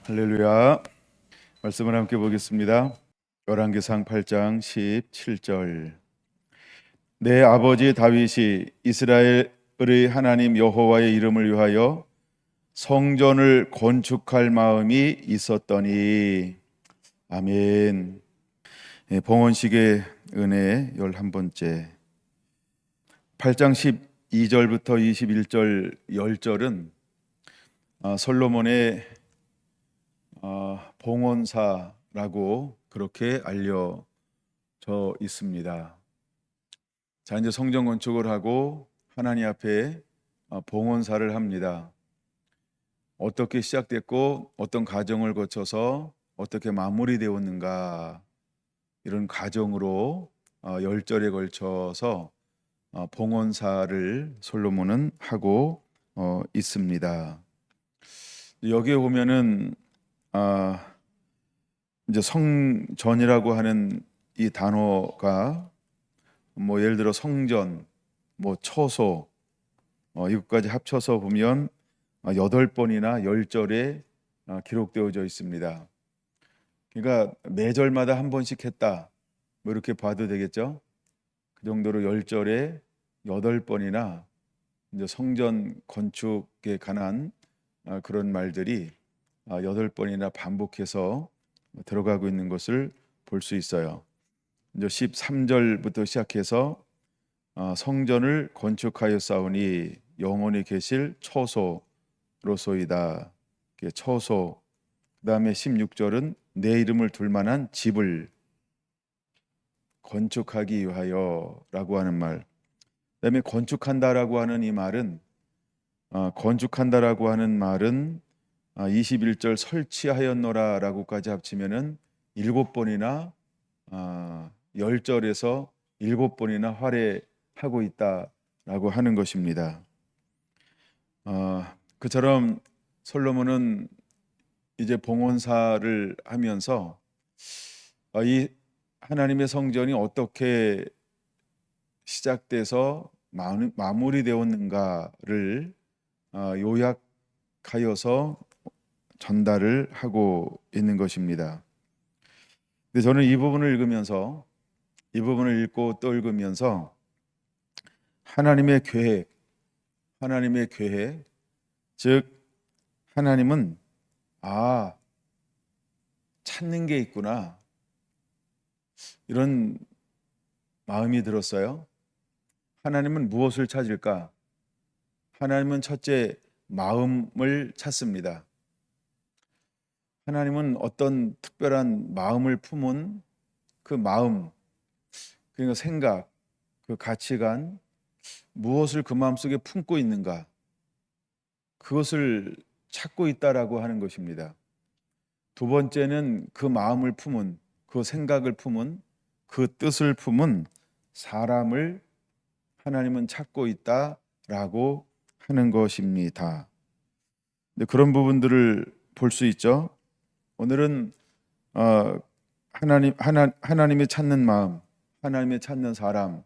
할렐루야. 말씀을 함께 보겠습니다. 열왕기상 8장 17절. 내 아버지 다윗이 이스라엘의 하나님 여호와의 이름을 위하여 성전을 건축할 마음이 있었더니. 아멘. 봉헌식의 은혜 11번째. 8장 12절부터 21절 10절은 솔로몬의 봉헌사라고 그렇게 알려져 있습니다. 자, 이제 성전 건축을 하고 하나님 앞에 봉헌사를 합니다. 어떻게 시작됐고 어떤 과정을 거쳐서 어떻게 마무리되었는가, 이런 과정으로 10절에 걸쳐서 봉헌사를 솔로몬은 하고 있습니다. 여기에 보면은 이제 성전이라고 하는 이 단어가 예를 들어 성전, 처소, 이것까지 합쳐서 보면 8번이나 10절에 기록되어져 있습니다. 그러니까 매절마다 한 번씩 했다, 이렇게 봐도 되겠죠. 그 정도로 10절에 8번이나 이제 성전 건축에 관한 그런 말들이 8번이나 반복해서 들어가고 있는 것을 볼 수 있어요. 이제 13절부터 시작해서 성전을 건축하였사오니 영원히 계실 처소로소이다. 처소. 그 다음에 16절은 내 이름을 둘 만한 집을 건축하기 위하여 라고 하는 말. 그 다음에 건축한다라고 하는 이 말은 건축한다라고 하는 말은 21절 설치하였노라 라고까지 합치면은 7번이나 10절에서 7번이나 할애하고 있다라고 하는 것입니다. 그처럼 솔로몬은 이제 봉헌사를 하면서 이 하나님의 성전이 어떻게 시작돼서 마무리되었는가를 요약하여서 전달을 하고 있는 것입니다. 근데 저는 이 부분을 읽고 또 읽으면서 하나님의 계획, 즉 하나님은 찾는 게 있구나, 이런 마음이 들었어요. 하나님은 무엇을 찾을까? 하나님은 첫째 마음을 찾습니다. 하나님은 어떤 특별한 마음을 품은 그 마음, 그러니까 생각, 그 가치관, 무엇을 그 마음속에 품고 있는가, 그것을 찾고 있다라고 하는 것입니다. 두 번째는 그 마음을 품은, 그 생각을 품은, 그 뜻을 품은 사람을 하나님은 찾고 있다라고 하는 것입니다. 그런 부분들을 볼 수 있죠. 오늘은 하나님이 찾는 마음, 하나님이 찾는 사람,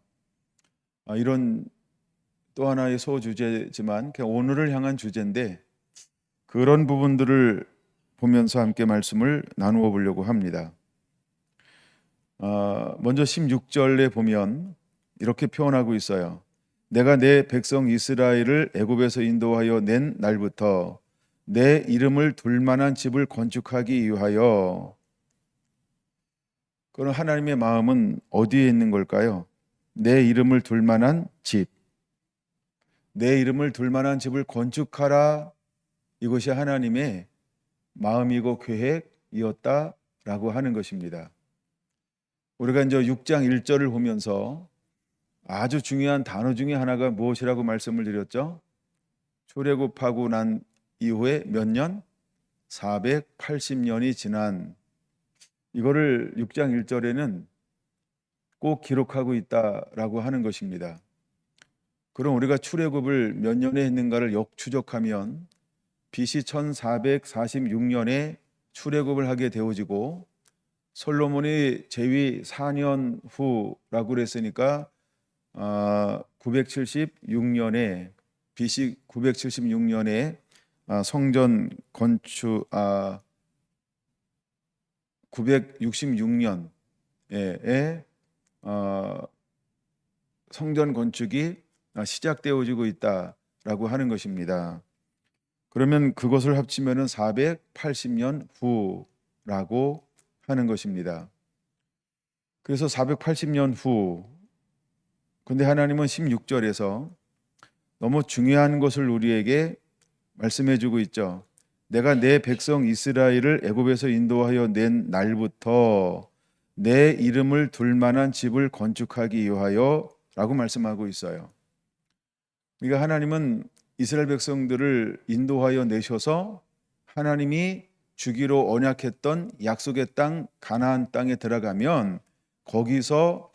이런 또 하나의 소주제지만 오늘을 향한 주제인데, 그런 부분들을 보면서 함께 말씀을 나누어 보려고 합니다. 먼저 16절에 보면 이렇게 표현하고 있어요. 내가 내 백성 이스라엘을 애굽에서 인도하여 낸 날부터 내 이름을 둘 만한 집을 건축하기 위하여. 그럼 하나님의 마음은 어디에 있는 걸까요? 내 이름을 둘 만한 집, 내 이름을 둘 만한 집을 건축하라, 이것이 하나님의 마음이고 계획이었다라고 하는 것입니다. 우리가 이제 6장 1절을 보면서 아주 중요한 단어 중에 하나가 무엇이라고 말씀을 드렸죠? 출애굽하고 난 이후에 몇 년? 480년이 지난, 이거를 6장 1절에는 꼭 기록하고 있다라고 하는 것입니다. 그럼 우리가 출애굽을 몇 년에 했는가를 역추적하면 BC 1446년에 출애굽을 하게 되어지고, 솔로몬이 재위 4년 후라고 그랬으니까 976년에 BC 976년에 성전 건축 966년에 성전 건축이 시작되어지고 있다라고 하는 것입니다. 그러면 그것을 합치면은 480년 후라고 하는 것입니다. 그래서 480년 후, 근데 하나님은 16절에서 너무 중요한 것을 우리에게 말씀해 주고 있죠. 내가 내 백성 이스라엘을 애굽에서 인도하여 낸 날부터 내 이름을 둘 만한 집을 건축하기 위하여 라고 말씀하고 있어요. 그러니까 하나님은 이스라엘 백성들을 인도하여 내셔서 하나님이 주기로 언약했던 약속의 땅 가나안 땅에 들어가면 거기서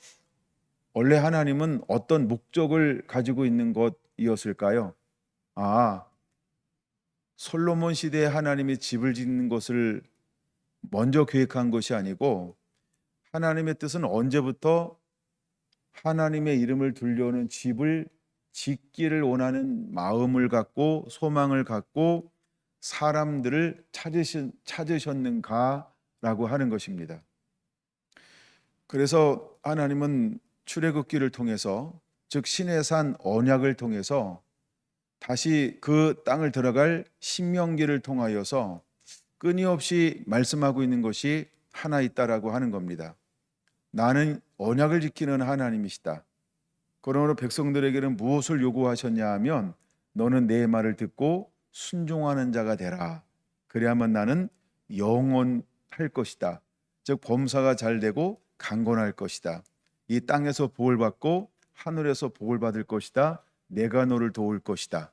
원래 하나님은 어떤 목적을 가지고 있는 것이었을까요? 솔로몬 시대에 하나님이 집을 짓는 것을 먼저 계획한 것이 아니고 하나님의 뜻은 언제부터 하나님의 이름을 두려는 집을 짓기를 원하는 마음을 갖고 소망을 갖고 사람들을 찾으셨는가라고 하는 것입니다. 그래서 하나님은 출애굽기를 통해서, 즉 신의 산 언약을 통해서 다시 그 땅을 들어갈 신명기를 통하여서 끊임없이 말씀하고 있는 것이 하나 있다라고 하는 겁니다. 나는 언약을 지키는 하나님이시다. 그러므로 백성들에게는 무엇을 요구하셨냐 하면 너는 내 말을 듣고 순종하는 자가 되라. 그래야만 나는 영원할 것이다. 즉 범사가 잘 되고 강건할 것이다. 이 땅에서 복을 받고 하늘에서 복을 받을 것이다. 내가 너를 도울 것이다.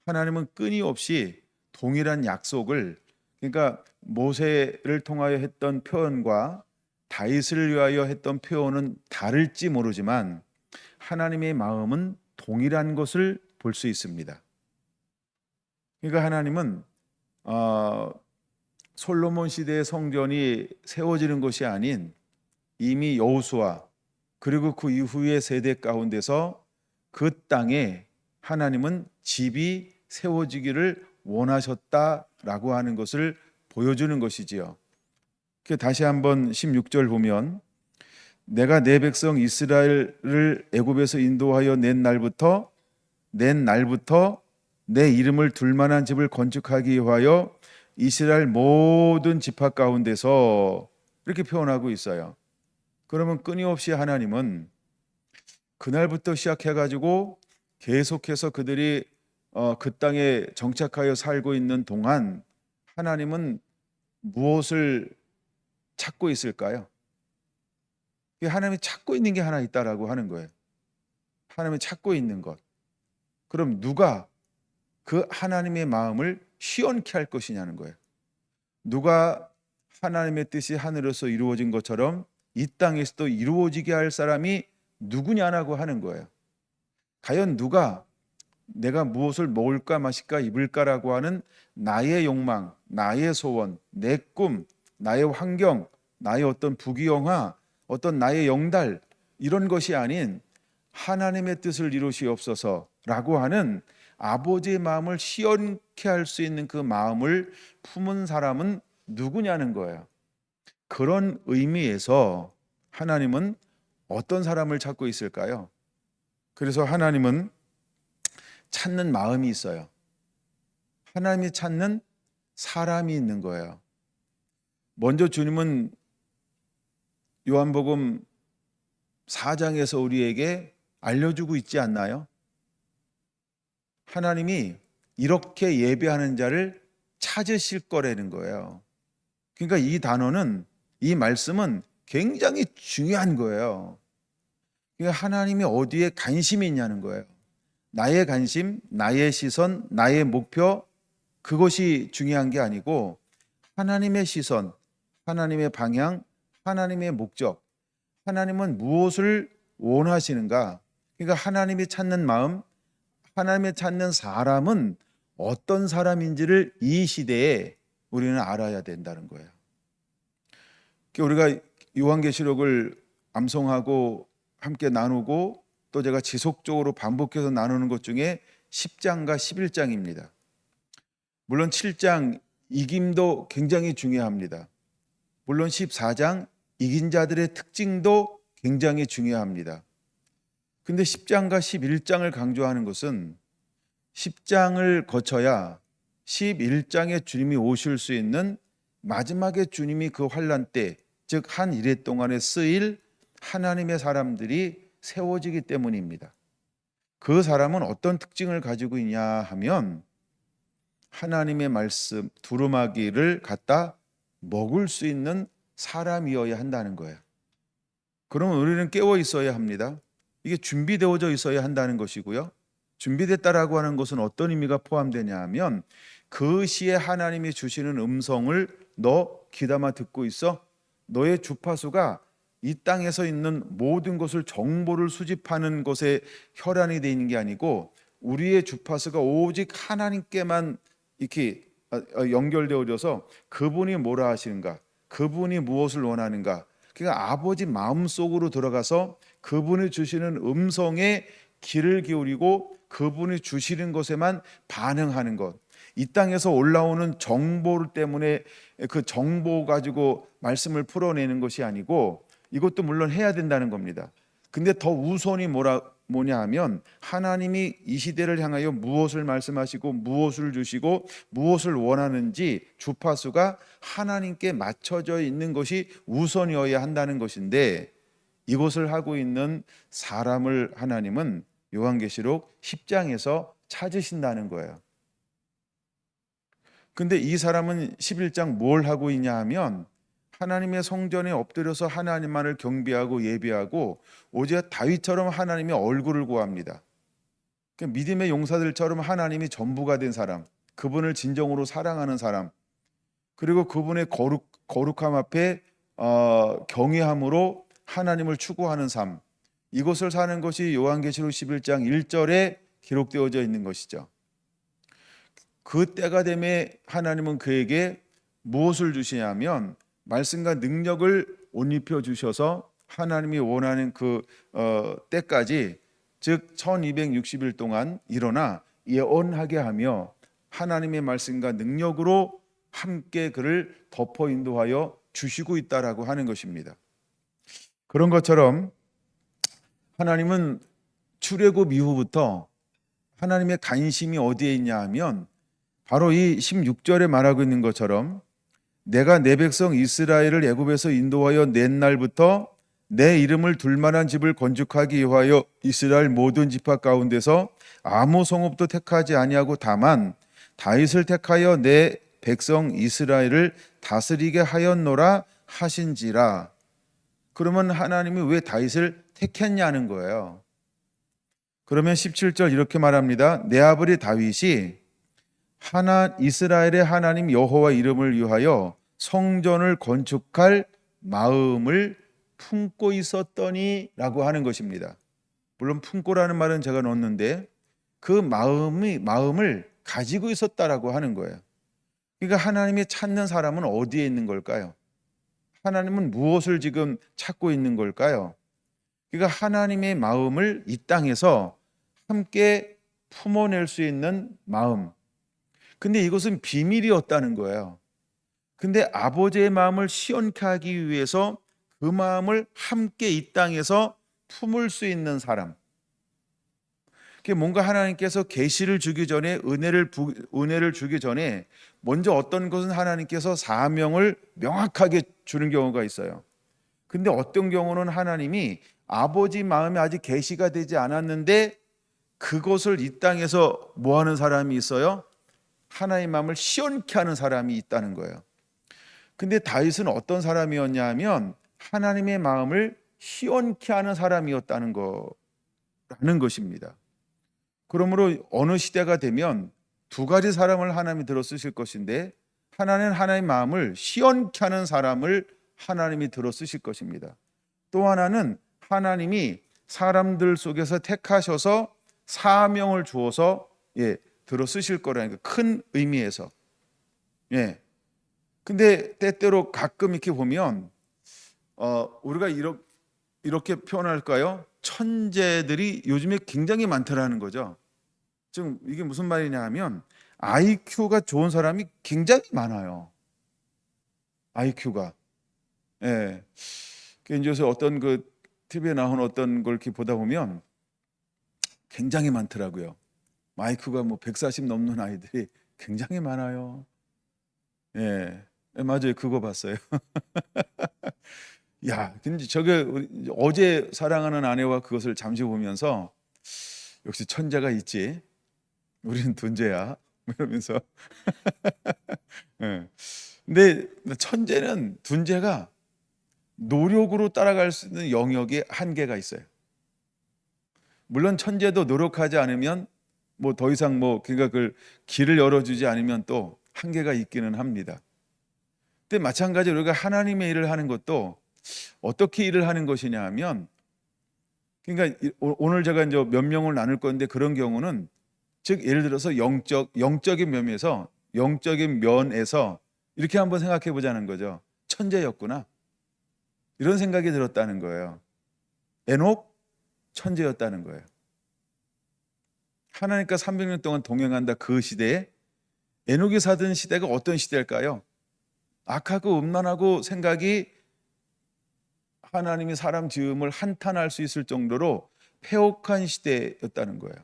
하나님은 끊임없이 동일한 약속을, 그러니까 모세를 통하여 했던 표현과 다윗을 위하여 했던 표현은 다를지 모르지만 하나님의 마음은 동일한 것을 볼 수 있습니다. 그러니까 하나님은 솔로몬 시대의 성전이 세워지는 것이 아닌 이미 여호수아 그리고 그 이후의 세대 가운데서 그 땅에 하나님은 집이 세워지기를 원하셨다라고 하는 것을 보여주는 것이지요. 다시 한번 16절 보면 내가 내 백성 이스라엘을 애굽에서 인도하여 낸 날부터 내 이름을 둘 만한 집을 건축하기 위하여 이스라엘 모든 지파 가운데서 이렇게 표현하고 있어요. 그러면 끊임없이 하나님은 그날부터 시작해가지고 계속해서 그들이 그 땅에 정착하여 살고 있는 동안 하나님은 무엇을 찾고 있을까요? 하나님이 찾고 있는 게 하나 있다라고 하는 거예요. 하나님이 찾고 있는 것. 그럼 누가 그 하나님의 마음을 시원케 할 것이냐는 거예요. 누가 하나님의 뜻이 하늘에서 이루어진 것처럼 이 땅에서도 이루어지게 할 사람이 누구냐라고 하는 거예요. 과연 누가 내가 무엇을 먹을까 마실까 입을까라고 하는 나의 욕망, 나의 소원, 내 꿈, 나의 환경, 나의 어떤 부귀영화, 어떤 나의 영달 이런 것이 아닌 하나님의 뜻을 이루시옵소서라고 하는 아버지의 마음을 시원케 할 수 있는 그 마음을 품은 사람은 누구냐는 거예요. 그런 의미에서 하나님은 어떤 사람을 찾고 있을까요? 그래서 하나님은 찾는 마음이 있어요. 하나님이 찾는 사람이 있는 거예요. 먼저 주님은 요한복음 4장에서 우리에게 알려주고 있지 않나요? 하나님이 이렇게 예배하는 자를 찾으실 거라는 거예요. 그러니까 이 단어는, 이 말씀은 굉장히 중요한 거예요. 그러니까 하나님이 어디에 관심이 있냐는 거예요. 나의 관심, 나의 시선, 나의 목표, 그것이 중요한 게 아니고 하나님의 시선, 하나님의 방향, 하나님의 목적, 하나님은 무엇을 원하시는가? 그러니까 하나님이 찾는 마음, 하나님이 찾는 사람은 어떤 사람인지를 이 시대에 우리는 알아야 된다는 거예요. 우리가 요한계시록을 암송하고 함께 나누고 또 제가 지속적으로 반복해서 나누는 것 중에 10장과 11장입니다. 물론 7장 이김도 굉장히 중요합니다. 물론 14장 이긴 자들의 특징도 굉장히 중요합니다. 근데 10장과 11장을 강조하는 것은 10장을 거쳐야 11장에 주님이 오실 수 있는 마지막에 주님이 그 환난 때, 즉 한 일해 동안에 쓰일 하나님의 사람들이 세워지기 때문입니다. 그 사람은 어떤 특징을 가지고 있냐 하면 하나님의 말씀 두루마기를 갖다 먹을 수 있는 사람이어야 한다는 거예요. 그러면 우리는 깨어 있어야 합니다. 이게 준비되어져 있어야 한다는 것이고요. 준비됐다라고 하는 것은 어떤 의미가 포함되냐 하면 그 시에 하나님이 주시는 음성을 너 귀담아 듣고 있어. 너의 주파수가 이 땅에서 있는 모든 것을 정보를 수집하는 것에 혈안이 되어 있는 게 아니고 우리의 주파수가 오직 하나님께만 이렇게 연결되어져서 그분이 뭐라 하시는가, 그분이 무엇을 원하는가, 그러니까 아버지 마음속으로 들어가서 그분이 주시는 음성에 귀를 기울이고 그분이 주시는 것에만 반응하는 것. 이 땅에서 올라오는 정보 때문에 그 정보 가지고 말씀을 풀어내는 것이 아니고 이것도 물론 해야 된다는 겁니다. 근데 더 우선이 뭐냐 하면 하나님이 이 시대를 향하여 무엇을 말씀하시고 무엇을 주시고 무엇을 원하는지 주파수가 하나님께 맞춰져 있는 것이 우선이어야 한다는 것인데 이것을 하고 있는 사람을 하나님은 요한계시록 10장에서 찾으신다는 거예요. 근데 이 사람은 11장 뭘 하고 있냐 하면 하나님의 성전에 엎드려서 하나님만을 경배하고 예배하고 오직 다윗처럼 하나님의 얼굴을 구합니다. 믿음의 용사들처럼 하나님이 전부가 된 사람, 그분을 진정으로 사랑하는 사람, 그리고 그분의 거룩함 앞에 경외함으로 하나님을 추구하는 삶, 이것을 사는 것이 요한계시록 11장 1절에 기록되어져 있는 것이죠. 그 때가 되매 하나님은 그에게 무엇을 주시냐면 말씀과 능력을 옷 입혀 주셔서 하나님이 원하는 그 때까지, 즉 1260일 동안 일어나 예언하게 하며 하나님의 말씀과 능력으로 함께 그를 덮어 인도하여 주시고 있다라고 하는 것입니다. 그런 것처럼 하나님은 출애굽 이후부터 하나님의 관심이 어디에 있냐 하면 바로 이 16절에 말하고 있는 것처럼 내가 내 백성 이스라엘을 애굽에서 인도하여 낸 날부터 내 이름을 둘 만한 집을 건축하기 위하여 이스라엘 모든 지파 가운데서 아무 성읍도 택하지 아니하고 다만 다윗을 택하여 내 백성 이스라엘을 다스리게 하였노라 하신지라. 그러면 하나님이 왜 다윗을 택했냐는 거예요. 그러면 17절 이렇게 말합니다. 내 아버지 다윗이 이스라엘의 하나님 여호와 이름을 위하여 성전을 건축할 마음을 품고 있었더니라고 하는 것입니다. 물론 품고라는 말은 제가 넣었는데 그 마음을 가지고 있었다라고 하는 거예요. 그러니까 하나님이 찾는 사람은 어디에 있는 걸까요? 하나님은 무엇을 지금 찾고 있는 걸까요? 그러니까 하나님의 마음을 이 땅에서 함께 품어낼 수 있는 마음. 근데 이것은 비밀이었다는 거예요. 근데 아버지의 마음을 시원케 하기 위해서 그 마음을 함께 이 땅에서 품을 수 있는 사람. 그게 뭔가 하나님께서 계시를 주기 전에 은혜를 주기 전에 먼저 어떤 것은 하나님께서 사명을 명확하게 주는 경우가 있어요. 근데 어떤 경우는 하나님이 아버지 마음이 아직 계시가 되지 않았는데 그것을 이 땅에서 뭐 하는 사람이 있어요? 하나님의 마음을 시원케 하는 사람이 있다는 거예요. 근데 다윗은 어떤 사람이었냐 하면 하나님의 마음을 시원케 하는 사람이었다는 거라는 것입니다. 그러므로 어느 시대가 되면 두 가지 사람을 하나님이 들어 쓰실 것인데 하나는 하나님의 마음을 시원케 하는 사람을 하나님이 들어 쓰실 것입니다. 또 하나는 하나님이 사람들 속에서 택하셔서 사명을 주어서 들어 쓰실 거라니까 큰 의미에서. 근데 때때로 가끔 이렇게 보면 우리가 이렇게 표현할까요? 천재들이 요즘에 굉장히 많더라는 거죠. 지금 이게 무슨 말이냐 하면 IQ가 좋은 사람이 굉장히 많아요. IQ가. 예. 이제 요새 어떤 그 TV에 나온 어떤 걸 이렇게 보다 보면 굉장히 많더라고요. 마이크가 뭐 140 넘는 아이들이 굉장히 많아요. 예. 예, 맞아요. 그거 봤어요. 야, 근데 저게 어제 사랑하는 아내와 그것을 잠시 보면서 역시 천재가 있지. 우리는 둔재야. 이러면서. 예. 근데 천재는 둔재가 노력으로 따라갈 수 있는 영역에 한계가 있어요. 물론 천재도 노력하지 않으면 뭐 더 이상 뭐 그러니까 그 길을 열어주지 않으면 또 한계가 있기는 합니다. 근데 마찬가지로 우리가 하나님의 일을 하는 것도 어떻게 일을 하는 것이냐 하면 그러니까 오늘 제가 이제 몇 명을 나눌 건데 그런 경우는 즉 예를 들어서 영적인 면에서 영적인 면에서 이렇게 한번 생각해 보자는 거죠. 천재였구나. 이런 생각이 들었다는 거예요. 에녹 천재였다는 거예요. 하나님과 300년 동안 동행한다 그 시대에 에녹이 사던 시대가 어떤 시대일까요? 악하고 음란하고 생각이 하나님이 사람 지음을 한탄할 수 있을 정도로 패옥한 시대였다는 거예요.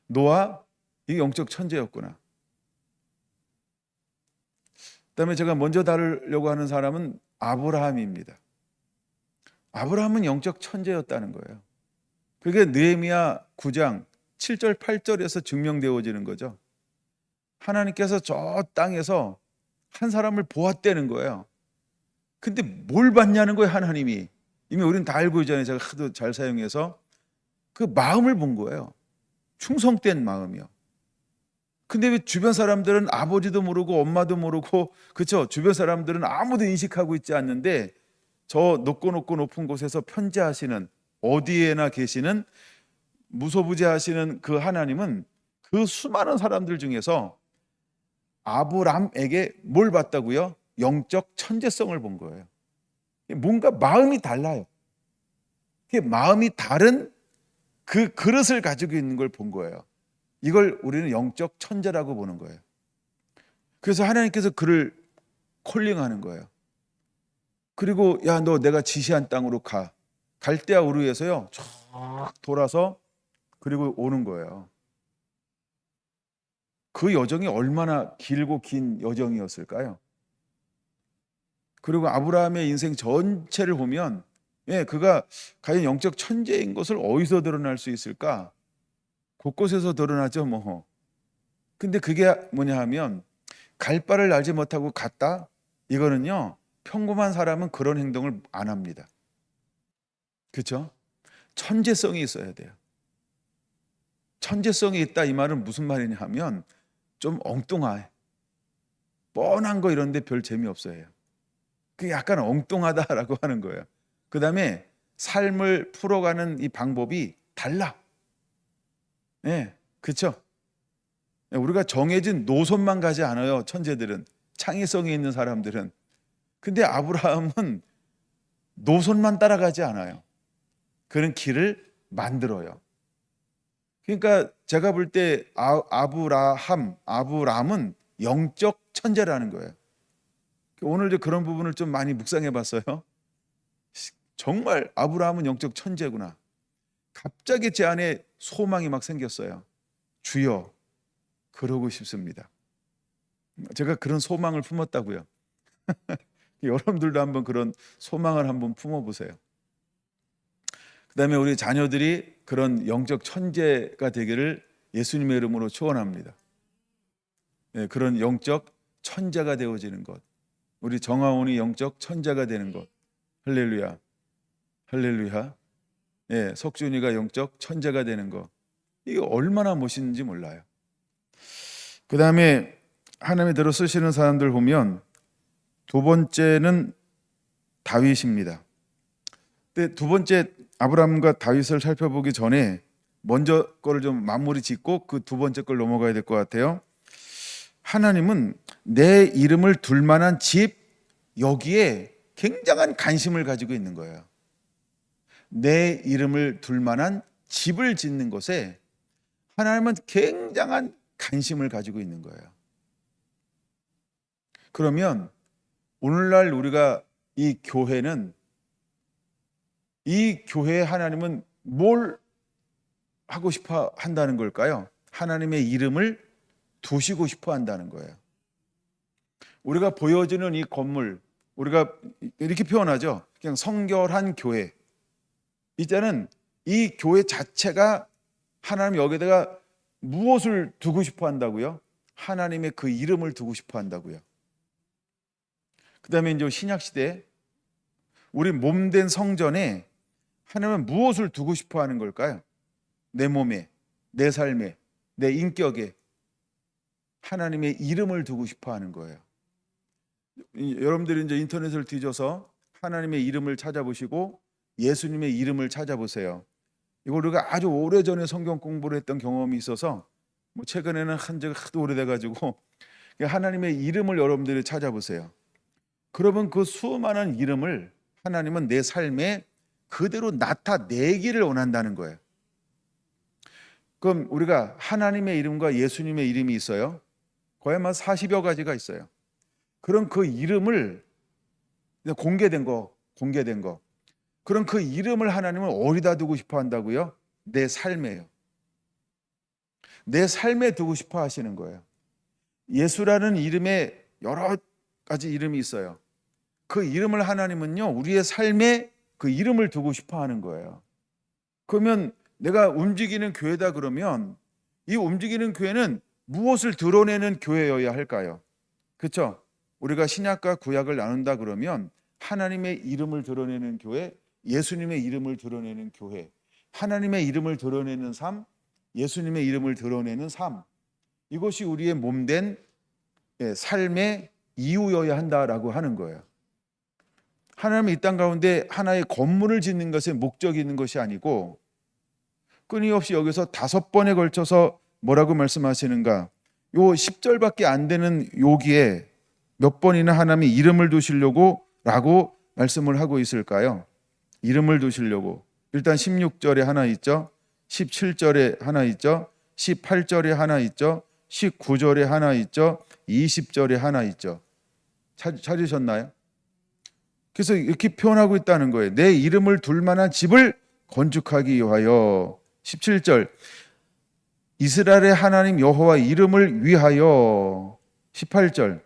노아 이 영적 천재였구나. 그다음에 제가 먼저 다루려고 하는 사람은 아브라함입니다. 아브라함은 영적 천재였다는 거예요. 그게 느헤미야 9장 7절 8절에서 증명되어지는 거죠. 하나님께서 저 땅에서 한 사람을 보았다는 거예요. 근데 뭘 봤냐는 거예요, 하나님이. 이미 우리는 다 알고 있잖아요. 제가 하도 잘 사용해서 그 마음을 본 거예요. 충성된 마음이요. 근데 왜 주변 사람들은 아버지도 모르고 엄마도 모르고 그렇죠? 주변 사람들은 아무도 인식하고 있지 않는데 저 높고 높은 곳에서 편재하시는 어디에나 계시는 무소부재하시는 그 하나님은 그 수많은 사람들 중에서 아브람에게 뭘 봤다고요? 영적 천재성을 본 거예요. 뭔가 마음이 달라요. 마음이 다른 그 그릇을 가지고 있는 걸 본 거예요. 이걸 우리는 영적 천재라고 보는 거예요. 그래서 하나님께서 그를 콜링하는 거예요. 그리고 야, 너 내가 지시한 땅으로 가. 갈대아 우르에서요. 쫙 돌아서 그리고 오는 거예요. 그 여정이 얼마나 길고 긴 여정이었을까요? 그리고 아브라함의 인생 전체를 보면 그가 과연 영적 천재인 것을 어디서 드러날 수 있을까? 곳곳에서 드러나죠, 뭐. 근데 그게 뭐냐 하면 갈 바를 알지 못하고 갔다? 이거는요. 평범한 사람은 그런 행동을 안 합니다. 그렇죠? 천재성이 있어야 돼요. 천재성이 있다 이 말은 무슨 말이냐 하면 좀 엉뚱해. 뻔한 거 이런데 별 재미없어요. 그게 약간 엉뚱하다라고 하는 거예요. 그 다음에 삶을 풀어가는 이 방법이 달라. 예, 그렇죠? 우리가 정해진 노선만 가지 않아요. 천재들은 창의성이 있는 사람들은. 근데 아브라함은 노선만 따라가지 않아요. 그런 길을 만들어요. 그러니까 제가 볼 때 아브람은 영적 천재라는 거예요. 오늘 그런 부분을 좀 많이 묵상해 봤어요. 정말 아브라함은 영적 천재구나. 갑자기 제 안에 소망이 막 생겼어요. 주여, 그러고 싶습니다. 제가 그런 소망을 품었다고요. 여러분들도 한번 그런 소망을 한번 품어보세요. 그 다음에 우리 자녀들이 그런 영적 천재가 되기를 예수님의 이름으로 축원합니다. 그런 영적 천재가 되어지는 것. 우리 정하온이 영적 천재가 되는 것. 할렐루야. 할렐루야. 석준이가 영적 천재가 되는 것. 이게 얼마나 멋있는지 몰라요. 그 다음에 하나님이 들어 쓰시는 사람들 보면 두 번째는 다윗입니다. 근데 두 번째 아브라함과 다윗을 살펴보기 전에 먼저 거를 좀 마무리 짓고 그 두 번째 걸 넘어가야 될 것 같아요. 하나님은 내 이름을 둘 만한 집 여기에 굉장한 관심을 가지고 있는 거예요. 내 이름을 둘 만한 집을 짓는 것에 하나님은 굉장한 관심을 가지고 있는 거예요. 그러면 오늘날 우리가 이 교회에 하나님은 뭘 하고 싶어 한다는 걸까요? 하나님의 이름을 두시고 싶어 한다는 거예요. 우리가 보여주는 이 건물, 우리가 이렇게 표현하죠. 그냥 성결한 교회. 이제는 이 교회 자체가 하나님 여기다가 무엇을 두고 싶어 한다고요? 하나님의 그 이름을 두고 싶어 한다고요. 그 다음에 이제 신약 시대 우리 몸된 성전에 하나님은 무엇을 두고 싶어 하는 걸까요? 내 몸에, 내 삶에, 내 인격에 하나님의 이름을 두고 싶어 하는 거예요. 여러분들이 이제 인터넷을 뒤져서 하나님의 이름을 찾아보시고 예수님의 이름을 찾아보세요. 이걸 우리가 아주 오래전에 성경 공부를 했던 경험이 있어서 뭐 최근에는 한 지가 하도 오래돼가지고 하나님의 이름을 여러분들이 찾아보세요. 그러면 그 수많은 이름을 하나님은 내 삶에 그대로 나타내기를 원한다는 거예요. 그럼 우리가 하나님의 이름과 예수님의 이름이 있어요. 거의 한 40여 가지가 있어요. 그럼 그 이름을 공개된 거. 그럼 그 이름을 하나님은 어디다 두고 싶어 한다고요? 내 삶에요. 내 삶에 두고 싶어 하시는 거예요. 예수라는 이름에 여러 가지 이름이 있어요. 그 이름을 하나님은요, 우리의 삶에 그 이름을 두고 싶어 하는 거예요. 그러면 내가 움직이는 교회다 그러면 이 움직이는 교회는 무엇을 드러내는 교회여야 할까요? 그렇죠? 우리가 신약과 구약을 나눈다 그러면 하나님의 이름을 드러내는 교회, 예수님의 이름을 드러내는 교회, 하나님의 이름을 드러내는 삶, 예수님의 이름을 드러내는 삶, 이것이 우리의 몸된 삶의 이유여야 한다라고 하는 거예요. 하나님은 이 땅 가운데 하나의 건물을 짓는 것에 목적이 있는 것이 아니고 끊임없이 여기서 5번에 걸쳐서 뭐라고 말씀하시는가? 요 10절밖에 안 되는 여기에 몇 번이나 하나님이 이름을 두시려고 라고 말씀을 하고 있을까요? 이름을 두시려고. 일단 16절에 하나 있죠. 17절에 하나 있죠. 18절에 하나 있죠. 19절에 하나 있죠. 20절에 하나 있죠. 찾으셨나요? 그래서 이렇게 표현하고 있다는 거예요. 내 이름을 둘 만한 집을 건축하기 위하여. 17절 이스라엘의 하나님 여호와 이름을 위하여. 18절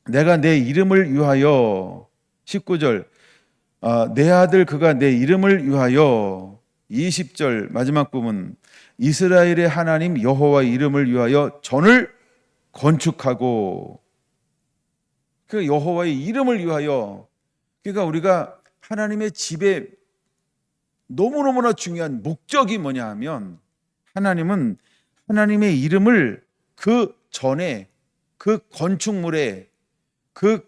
내가 내 이름을 위하여. 19절 내 아들 그가 내 이름을 위하여. 20절 마지막 부분 이스라엘의 하나님 여호와 이름을 위하여 전을 건축하고. 그 여호와의 이름을 위하여. 그러니까 우리가 하나님의 집에 너무너무나 중요한 목적이 뭐냐 하면 하나님은 하나님의 이름을 그 전에 그 건축물에 그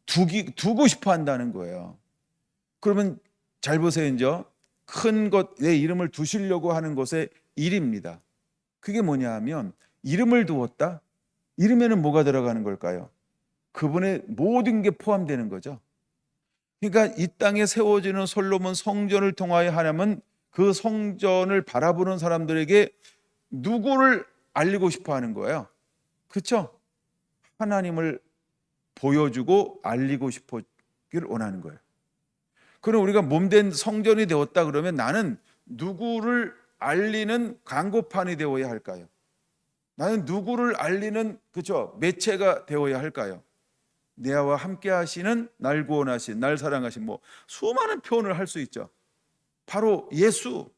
두고 싶어 한다는 거예요. 그러면 잘 보세요. 이제 큰 것, 내 이름을 두시려고 하는 것의 일입니다. 그게 뭐냐 하면 이름을 두었다? 이름에는 뭐가 들어가는 걸까요? 그분의 모든 게 포함되는 거죠. 그러니까 이 땅에 세워지는 솔로몬 성전을 통하여 하나님은 그 성전을 바라보는 사람들에게 누구를 알리고 싶어 하는 거예요. 그렇죠? 하나님을 보여주고 알리고 싶어를 원하는 거예요. 그럼 우리가 몸된 성전이 되었다 그러면 나는 누구를 알리는 광고판이 되어야 할까요? 나는 누구를 알리는 그렇죠? 매체가 되어야 할까요? 내와 함께 하시는 날 구원하신 날 사랑하신 뭐 수많은 표현을 할 수 있죠. 바로 예수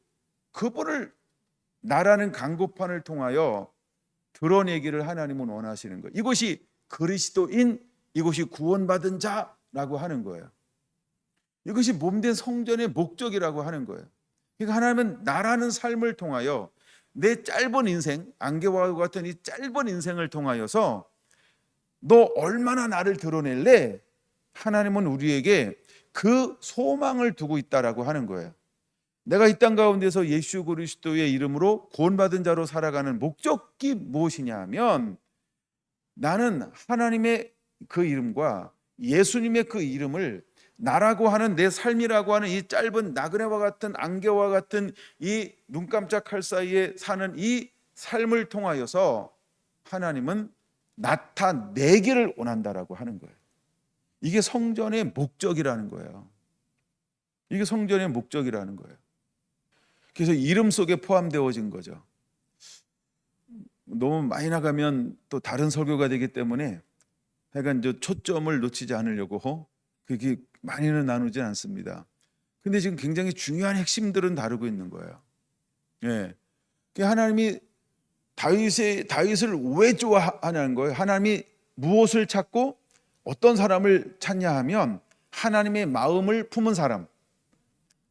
그분을 나라는 광고판을 통하여 드러내기를 하나님은 원하시는 거예요. 이것이 그리스도인, 이것이 구원받은 자라고 하는 거예요. 이것이 몸된 성전의 목적이라고 하는 거예요. 그러니까 하나님은 나라는 삶을 통하여 내 짧은 인생, 안개와 같은 이 짧은 인생을 통하여서 너 얼마나 나를 드러낼래? 하나님은 우리에게 그 소망을 두고 있다라고 하는 거예요. 내가 이 땅 가운데서 예수 그리스도의 이름으로 구원받은 자로 살아가는 목적이 무엇이냐 하면 나는 하나님의 그 이름과 예수님의 그 이름을 나라고 하는 내 삶이라고 하는 이 짧은 나그네와 같은 안개와 같은 이 눈 깜짝할 사이에 사는 이 삶을 통하여서 하나님은 나타내기를 원한다라고 하는 거예요. 이게 성전의 목적이라는 거예요. 이게 성전의 목적이라는 거예요. 그래서 이름 속에 포함되어진 거죠. 너무 많이 나가면 또 다른 설교가 되기 때문에 하여간 초점을 놓치지 않으려고 그렇게 많이는 나누지 않습니다. 근데 지금 굉장히 중요한 핵심들은 다루고 있는 거예요. 예. 하나님이 다윗을 왜 좋아하냐는 거예요. 하나님이 무엇을 찾고 어떤 사람을 찾냐 하면 하나님의 마음을 품은 사람,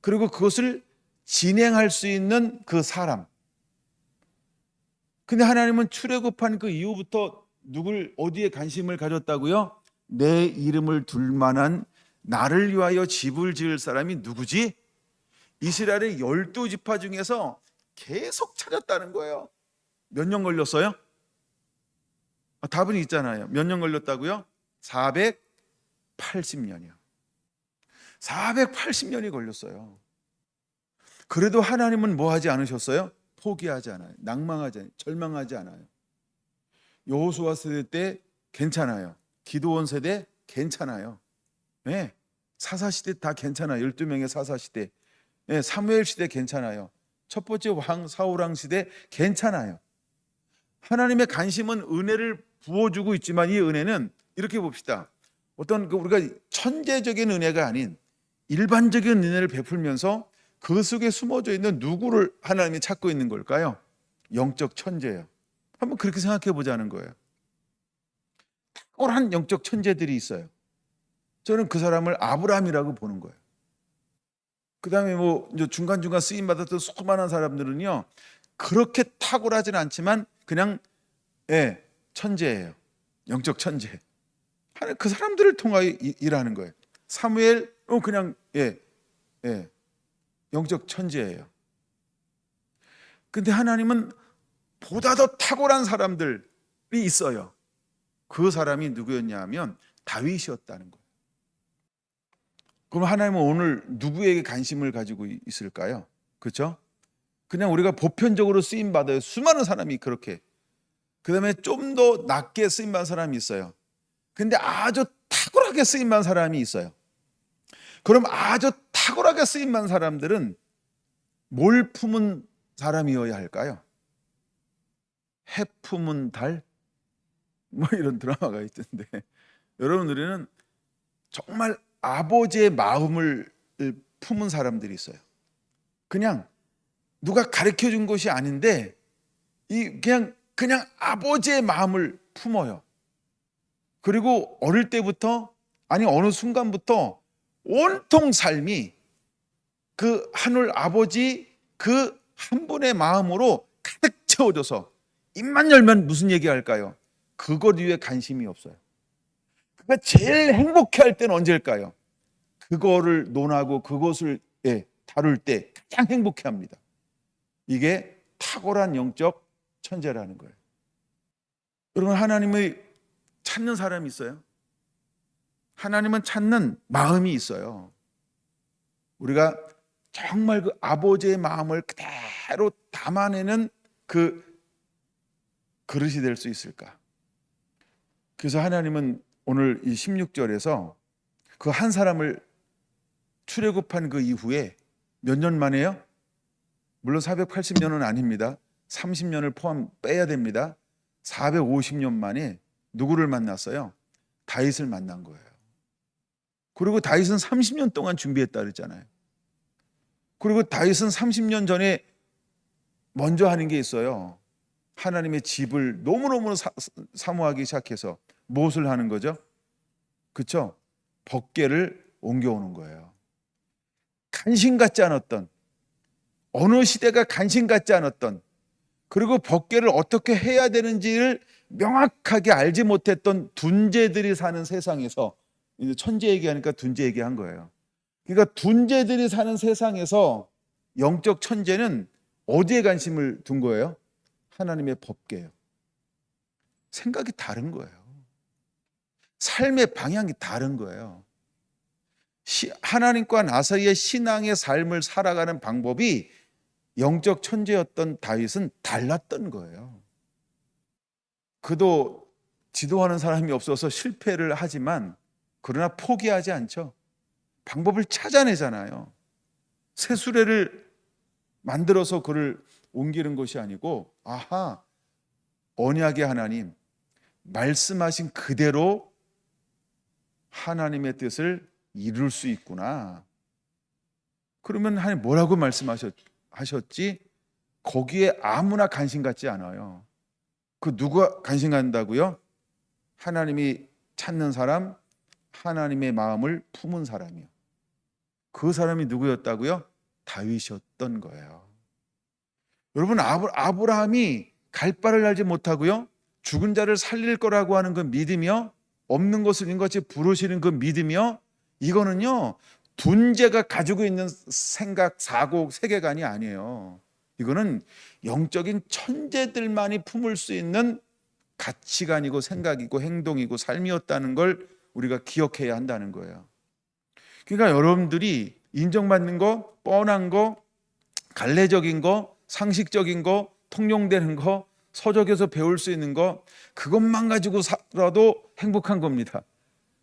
그리고 그것을 진행할 수 있는 그 사람. 근데 하나님은 출애굽한 그 이후부터 누굴 어디에 관심을 가졌다고요? 내 이름을 둘 만한 나를 위하여 집을 지을 사람이 누구지? 이스라엘의 12지파 중에서 계속 찾았다는 거예요. 몇 년 걸렸어요? 답은 있잖아요. 몇 년 걸렸다고요? 480년이요. 480년이 걸렸어요. 그래도 하나님은 뭐 하지 않으셨어요? 포기하지 않아요. 낭망하지 않아요. 절망하지 않아요. 여호수아 세대 때 괜찮아요. 기드온 세대 괜찮아요. 네. 사사시대 다 괜찮아요. 12명의 사사시대. 네. 사무엘 시대 괜찮아요. 첫 번째 왕 사울왕 시대 괜찮아요. 하나님의 관심은 은혜를 부어주고 있지만 이 은혜는 이렇게 봅시다. 어떤 우리가 천재적인 은혜가 아닌 일반적인 은혜를 베풀면서 그 속에 숨어져 있는 누구를 하나님이 찾고 있는 걸까요? 영적 천재예요. 한번 그렇게 생각해 보자는 거예요. 탁월한 영적 천재들이 있어요. 저는 그 사람을 아브라함이라고 보는 거예요. 그 다음에 이제 중간중간 쓰임 받았던 수많은 사람들은요, 그렇게 탁월하지는 않지만 그냥 천재예요. 영적 천재. 하나님 그 사람들을 통하여 일하는 거예요. 사무엘 그냥 영적 천재예요. 근데 하나님은 보다 더 탁월한 사람들이 있어요. 그 사람이 누구였냐 하면 다윗이었다는 거예요. 그럼 하나님은 오늘 누구에게 관심을 가지고 있을까요? 그렇죠? 그냥 우리가 보편적으로 쓰임 받아요. 수많은 사람이 그렇게. 그다음에 좀 더 낮게 쓰임 받은 사람이 있어요. 근데 아주 탁월하게 쓰임 받은 사람이 있어요. 그럼 아주 탁월하게 쓰임 받은 사람들은 뭘 품은 사람이어야 할까요? 해 품은 달? 이런 드라마가 있던데, 여러분, 우리는 정말 아버지의 마음을 품은 사람들이 있어요. 그냥 누가 가르쳐 준 것이 아닌데 그냥 아버지의 마음을 품어요. 그리고 어릴 때부터, 아니 어느 순간부터 온통 삶이 그 하늘 아버지 그 한 분의 마음으로 가득 채워져서 입만 열면 무슨 얘기할까요? 그것 위에 관심이 없어요. 그가 제일 행복해할 때는 언제일까요? 그거를 논하고 그것을 다룰 때 가장 행복해합니다. 이게 탁월한 영적 천재라는 거예요. 여러분, 하나님을 찾는 사람이 있어요. 하나님은 찾는 마음이 있어요. 우리가 정말 그 아버지의 마음을 그대로 담아내는 그 그릇이 될 수 있을까? 그래서 하나님은 오늘 이 16절에서 그 한 사람을 출애굽한 그 이후에 몇 년 만에요? 물론 480년은 아닙니다. 30년을 빼야 됩니다. 450년 만에 누구를 만났어요? 다윗을 만난 거예요. 그리고 다윗은 30년 동안 준비했다 그랬잖아요. 그리고 다윗은 30년 전에 먼저 하는 게 있어요. 하나님의 집을 너무너무 사모하기 시작해서 무엇을 하는 거죠? 그렇죠? 법궤를 옮겨오는 거예요. 간신 같지 않았던, 어느 시대가 간신 같지 않았던, 그리고 법궤를 어떻게 해야 되는지를 명확하게 알지 못했던 둔재들이 사는 세상에서, 이제 천재 얘기하니까 둔재 얘기한 거예요. 그러니까 둔재들이 사는 세상에서 영적 천재는 어디에 관심을 둔 거예요? 하나님의 법궤예요. 생각이 다른 거예요. 삶의 방향이 다른 거예요. 하나님과 나 사이의 신앙의 삶을 살아가는 방법이 영적 천재였던 다윗은 달랐던 거예요. 그도 지도하는 사람이 없어서 실패를 하지만 그러나 포기하지 않죠. 방법을 찾아내잖아요. 새 수레를 만들어서 그를 옮기는 것이 아니고, 아하, 언약의 하나님, 말씀하신 그대로 하나님의 뜻을 이룰 수 있구나. 그러면 하나님 뭐라고 말씀하셨지? 거기에 아무나 관심 갖지 않아요. 그 누가 관심 갖는다고요? 하나님이 찾는 사람, 하나님의 마음을 품은 사람이요. 그 사람이 누구였다고요? 다윗이었던 거예요. 여러분, 아브라함이 갈 바를 알지 못하고요, 죽은 자를 살릴 거라고 하는 그 믿음이요, 없는 것을 있는 것이 부르시는 그 믿음이요, 이거는요 존재가 가지고 있는 생각, 사고, 세계관이 아니에요. 이거는 영적인 천재들만이 품을 수 있는 가치관이고 생각이고 행동이고 삶이었다는 걸 우리가 기억해야 한다는 거예요. 그러니까 여러분들이 인정받는 거, 뻔한 거, 갈래적인 거, 상식적인 거, 통용되는 거, 서적에서 배울 수 있는 거, 그것만 가지고 살아도 행복한 겁니다.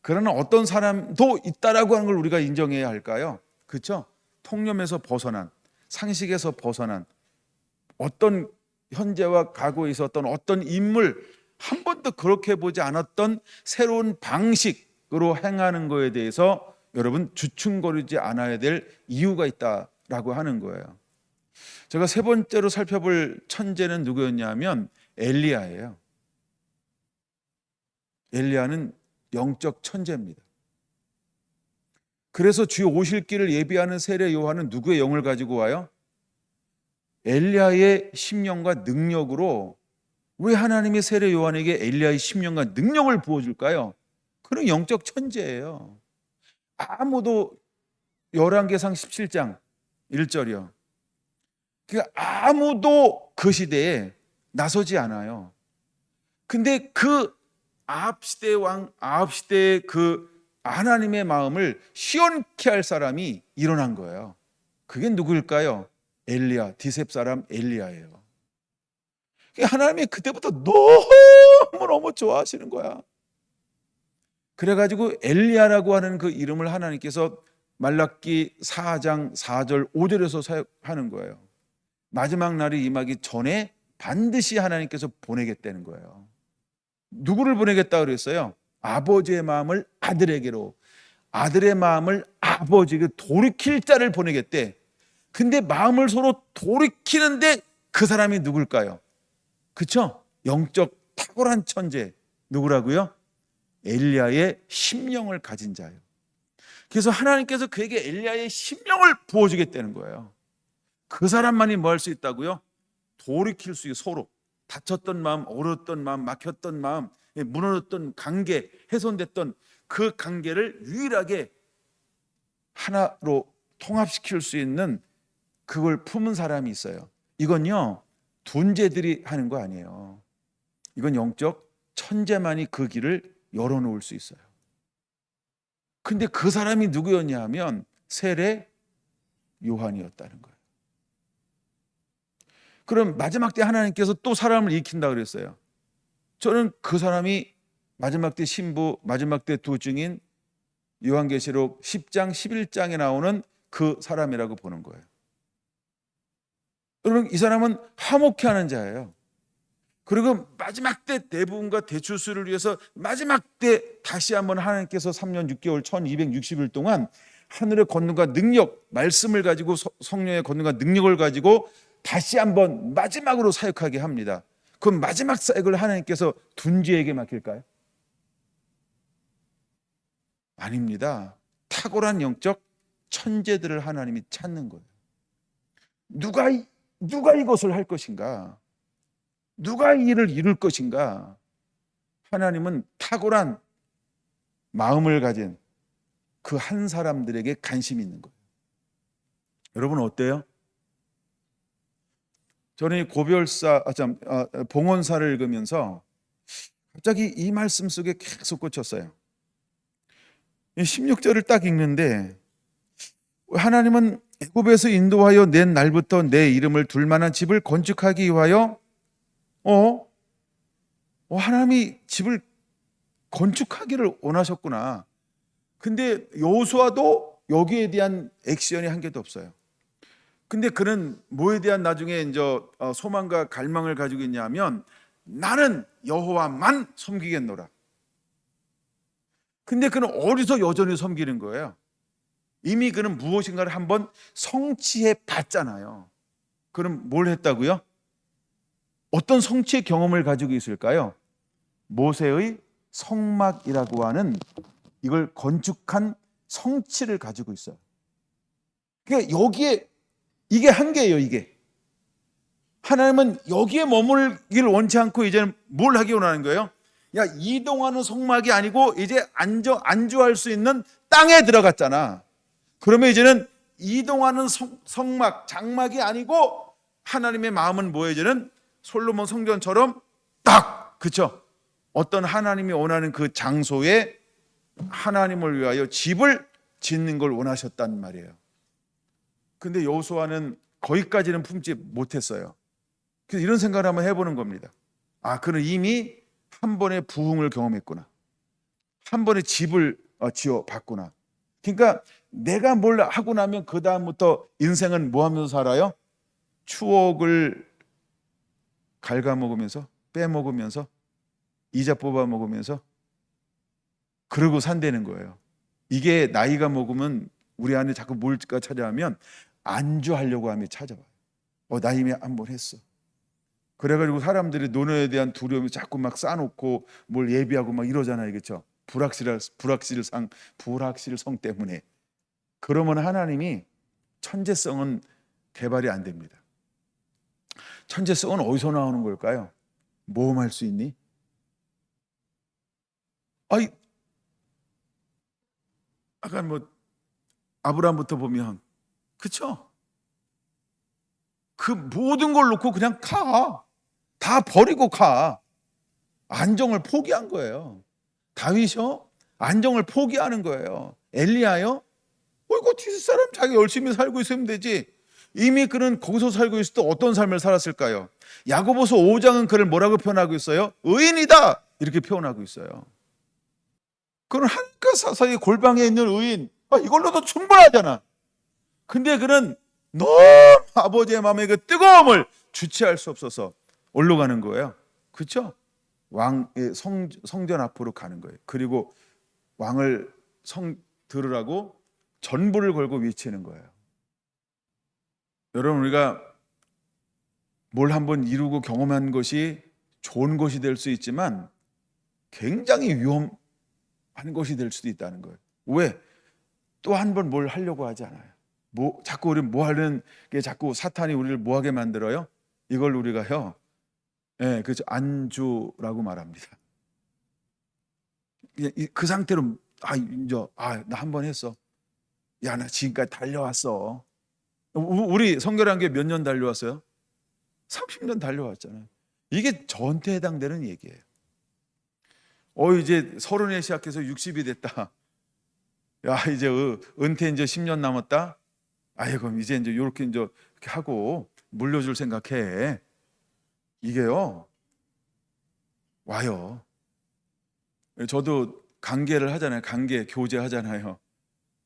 그러나 어떤 사람도 있다라고 하는 걸 우리가 인정해야 할까요? 그렇죠? 통념에서 벗어난, 상식에서 벗어난, 어떤 현재와 과거에 있었던 어떤 인물, 한 번도 그렇게 보지 않았던 새로운 방식으로 행하는 거에 대해서 여러분 주춤거리지 않아야 될 이유가 있다라고 하는 거예요. 제가 세 번째로 살펴볼 천재는 누구였냐면 엘리야예요. 엘리야는 영적 천재입니다. 그래서 주 오실 길을 예비하는 세례 요한은 누구의 영을 가지고 와요? 엘리야의 심령과 능력으로. 왜 하나님이 세례 요한에게 엘리야의 심령과 능력을 부어줄까요? 그는 영적 천재예요. 아무도 열왕기상 17장 1절이요. 그러니까 아무도 그 시대에 나서지 않아요. 근데 그 아합 시대 왕, 아합 시대의 그 하나님의 마음을 시원케 할 사람이 일어난 거예요. 그게 누구일까요? 엘리야, 디셉 사람 엘리야예요. 하나님이 그때부터 너무너무 좋아하시는 거야. 그래가지고 엘리야라고 하는 그 이름을 하나님께서 말라기 4장 4절 5절에서 사용하는 거예요. 마지막 날이 임하기 전에 반드시 하나님께서 보내겠다는 거예요. 누구를 보내겠다 그랬어요? 아버지의 마음을 아들에게로, 아들의 마음을 아버지에게 돌이킬 자를 보내겠대. 근데 마음을 서로 돌이키는데 그 사람이 누굴까요? 그렇죠? 영적 탁월한 천재 누구라고요? 엘리야의 심령을 가진 자예요. 그래서 하나님께서 그에게 엘리야의 심령을 부어주겠다는 거예요. 그 사람만이 뭐 할 수 있다고요? 돌이킬 수 있고, 서로 다쳤던 마음, 얼었던 마음, 막혔던 마음, 무너졌던 관계, 훼손됐던 그 관계를 유일하게 하나로 통합시킬 수 있는 그걸 품은 사람이 있어요. 이건요 존재들이 하는 거 아니에요. 이건 영적 천재만이 그 길을 열어놓을 수 있어요. 근데 그 사람이 누구였냐 하면 세례 요한이었다는 거예요. 그럼 마지막 때 하나님께서 또 사람을 일으킨다 그랬어요. 저는 그 사람이 마지막 때 신부, 마지막 때 두 증인, 요한계시록 10장 11장에 나오는 그 사람이라고 보는 거예요. 여러분, 이 사람은 화목케 하는 자예요. 그리고 마지막 때 대부분과 대추수를 위해서 마지막 때 다시 한번 하나님께서 3년 6개월 1260일 동안 하늘의 권능과 능력, 말씀을 가지고 성령의 권능과 능력을 가지고 다시 한번 마지막으로 사역하게 합니다. 그 마지막 사역을 하나님께서 둔지에게 맡길까요? 아닙니다. 탁월한 영적 천재들을 하나님이 찾는 거예요. 누가 이것을 할 것인가? 누가 이 일을 이룰 것인가? 하나님은 탁월한 마음을 가진 그 한 사람들에게 관심이 있는 거예요. 여러분 어때요? 저는 봉헌사를 읽으면서 갑자기 이 말씀 속에 계속 꽂혔어요. 16절을 딱 읽는데, 하나님은 애굽에서 인도하여 낸 날부터 내 이름을 둘 만한 집을 건축하기 위하여 하나님이 집을 건축하기를 원하셨구나. 근데 여호수아도 여기에 대한 액션이 한 개도 없어요. 근데 그는 뭐에 대한 나중에 이제 소망과 갈망을 가지고 있냐면 나는 여호와만 섬기겠노라. 근데 그는 어디서 여전히 섬기는 거예요? 이미 그는 무엇인가를 한번 성취해 봤잖아요. 그럼 뭘 했다고요? 어떤 성취의 경험을 가지고 있을까요? 모세의 성막이라고 하는 이걸 건축한 성취를 가지고 있어요. 그러니까 여기에 이게 한계예요. 이게 하나님은 여기에 머물기를 원치 않고 이제는 뭘 하기 원하는 거예요? 야, 이동하는 성막이 아니고 이제 안주할 수 있는 땅에 들어갔잖아. 그러면 이제는 이동하는 성막, 장막이 아니고 하나님의 마음은 뭐예요? 이제는 솔로몬 성전처럼 딱, 그쵸? 어떤 하나님이 원하는 그 장소에 하나님을 위하여 집을 짓는 걸 원하셨단 말이에요. 근데 여호수아는 거기까지는 품지 못했어요. 그래서 이런 생각을 한번 해보는 겁니다. 아, 그는 이미 한 번의 부흥을 경험했구나. 한 번의 집을 지어봤구나. 그러니까 내가 뭘 하고 나면 그 다음부터 인생은 뭐 하면서 살아요? 추억을 갉아먹으면서, 빼먹으면서, 이자 뽑아먹으면서 그러고 산다는 거예요. 이게 나이가 먹으면 우리 안에 자꾸 뭘까 찾아하면 안주하려고 하면 찾아와요. 나 이미 한번 했어. 그래가지고 사람들이 논어에 대한 두려움이 자꾸 막 쌓아놓고 뭘 예비하고 막 이러잖아요. 그렇죠? 불확실성 때문에. 그러면 하나님이 천재성은 개발이 안 됩니다. 천재성은 어디서 나오는 걸까요? 모험할 수 있니? 아이, 아까 뭐 아브라함부터 보면 그쵸? 그 모든 걸 놓고 그냥 가. 다 버리고 가. 안정을 포기한 거예요. 다윗이요? 안정을 포기하는 거예요. 엘리야요? 이거 티스 사람 자기 열심히 살고 있으면 되지. 이미 그는 거기서 살고 있을 때 어떤 삶을 살았을까요? 야고보서 5장은 그를 뭐라고 표현하고 있어요? 의인이다 이렇게 표현하고 있어요. 그는 하늘과 사사의 골방에 있는 의인, 이걸로도 충분하잖아. 근데 그는 너무 아버지의 마음의 그 뜨거움을 주체할 수 없어서 올라가는 거예요. 그렇죠? 왕의 성전 앞으로 가는 거예요. 그리고 왕을 들으라고 전부를 걸고 외치는 거예요. 여러분, 우리가 뭘 한번 이루고 경험한 것이 좋은 것이 될 수 있지만 굉장히 위험한 것이 될 수도 있다는 거예요. 왜? 또 한 번 뭘 하려고 하지 않아요. 자꾸 우리 뭐 하는 게 자꾸 사탄이 우리를 뭐 하게 만들어요? 이걸 우리가요. 예, 그렇죠. 안주라고 말합니다. 그 상태로 나 한 번 했어. 야, 나 지금까지 달려왔어. 우리 성결한 게 몇 년 달려왔어요? 30년 달려왔잖아요. 이게 저한테 해당되는 얘기예요. 이제 30에 시작해서 60이 됐다. 야, 이제 은퇴 이제 10년 남았다. 그럼 이제 이렇게 하고 물려줄 생각해. 이게요, 와요. 저도 강계를 하잖아요. 강계 교제 하잖아요.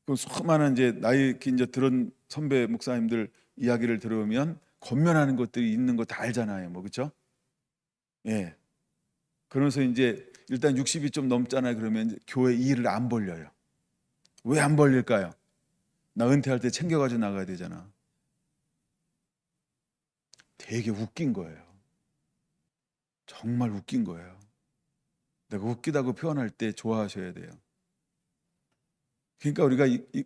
그 수많은 이제 나이 이제 들은 선배 목사님들 이야기를 들으면 권면하는 것들이 있는 거 다 알잖아요. 뭐 그렇죠? 예. 그러면서 이제 일단 60이 좀 넘잖아요. 그러면 교회 일을 안 벌려요. 왜 안 벌릴까요? 나 은퇴할 때 챙겨가지고 나가야 되잖아. 되게 웃긴 거예요. 정말 웃긴 거예요. 내가 웃기다고 표현할 때 좋아하셔야 돼요. 그러니까 우리가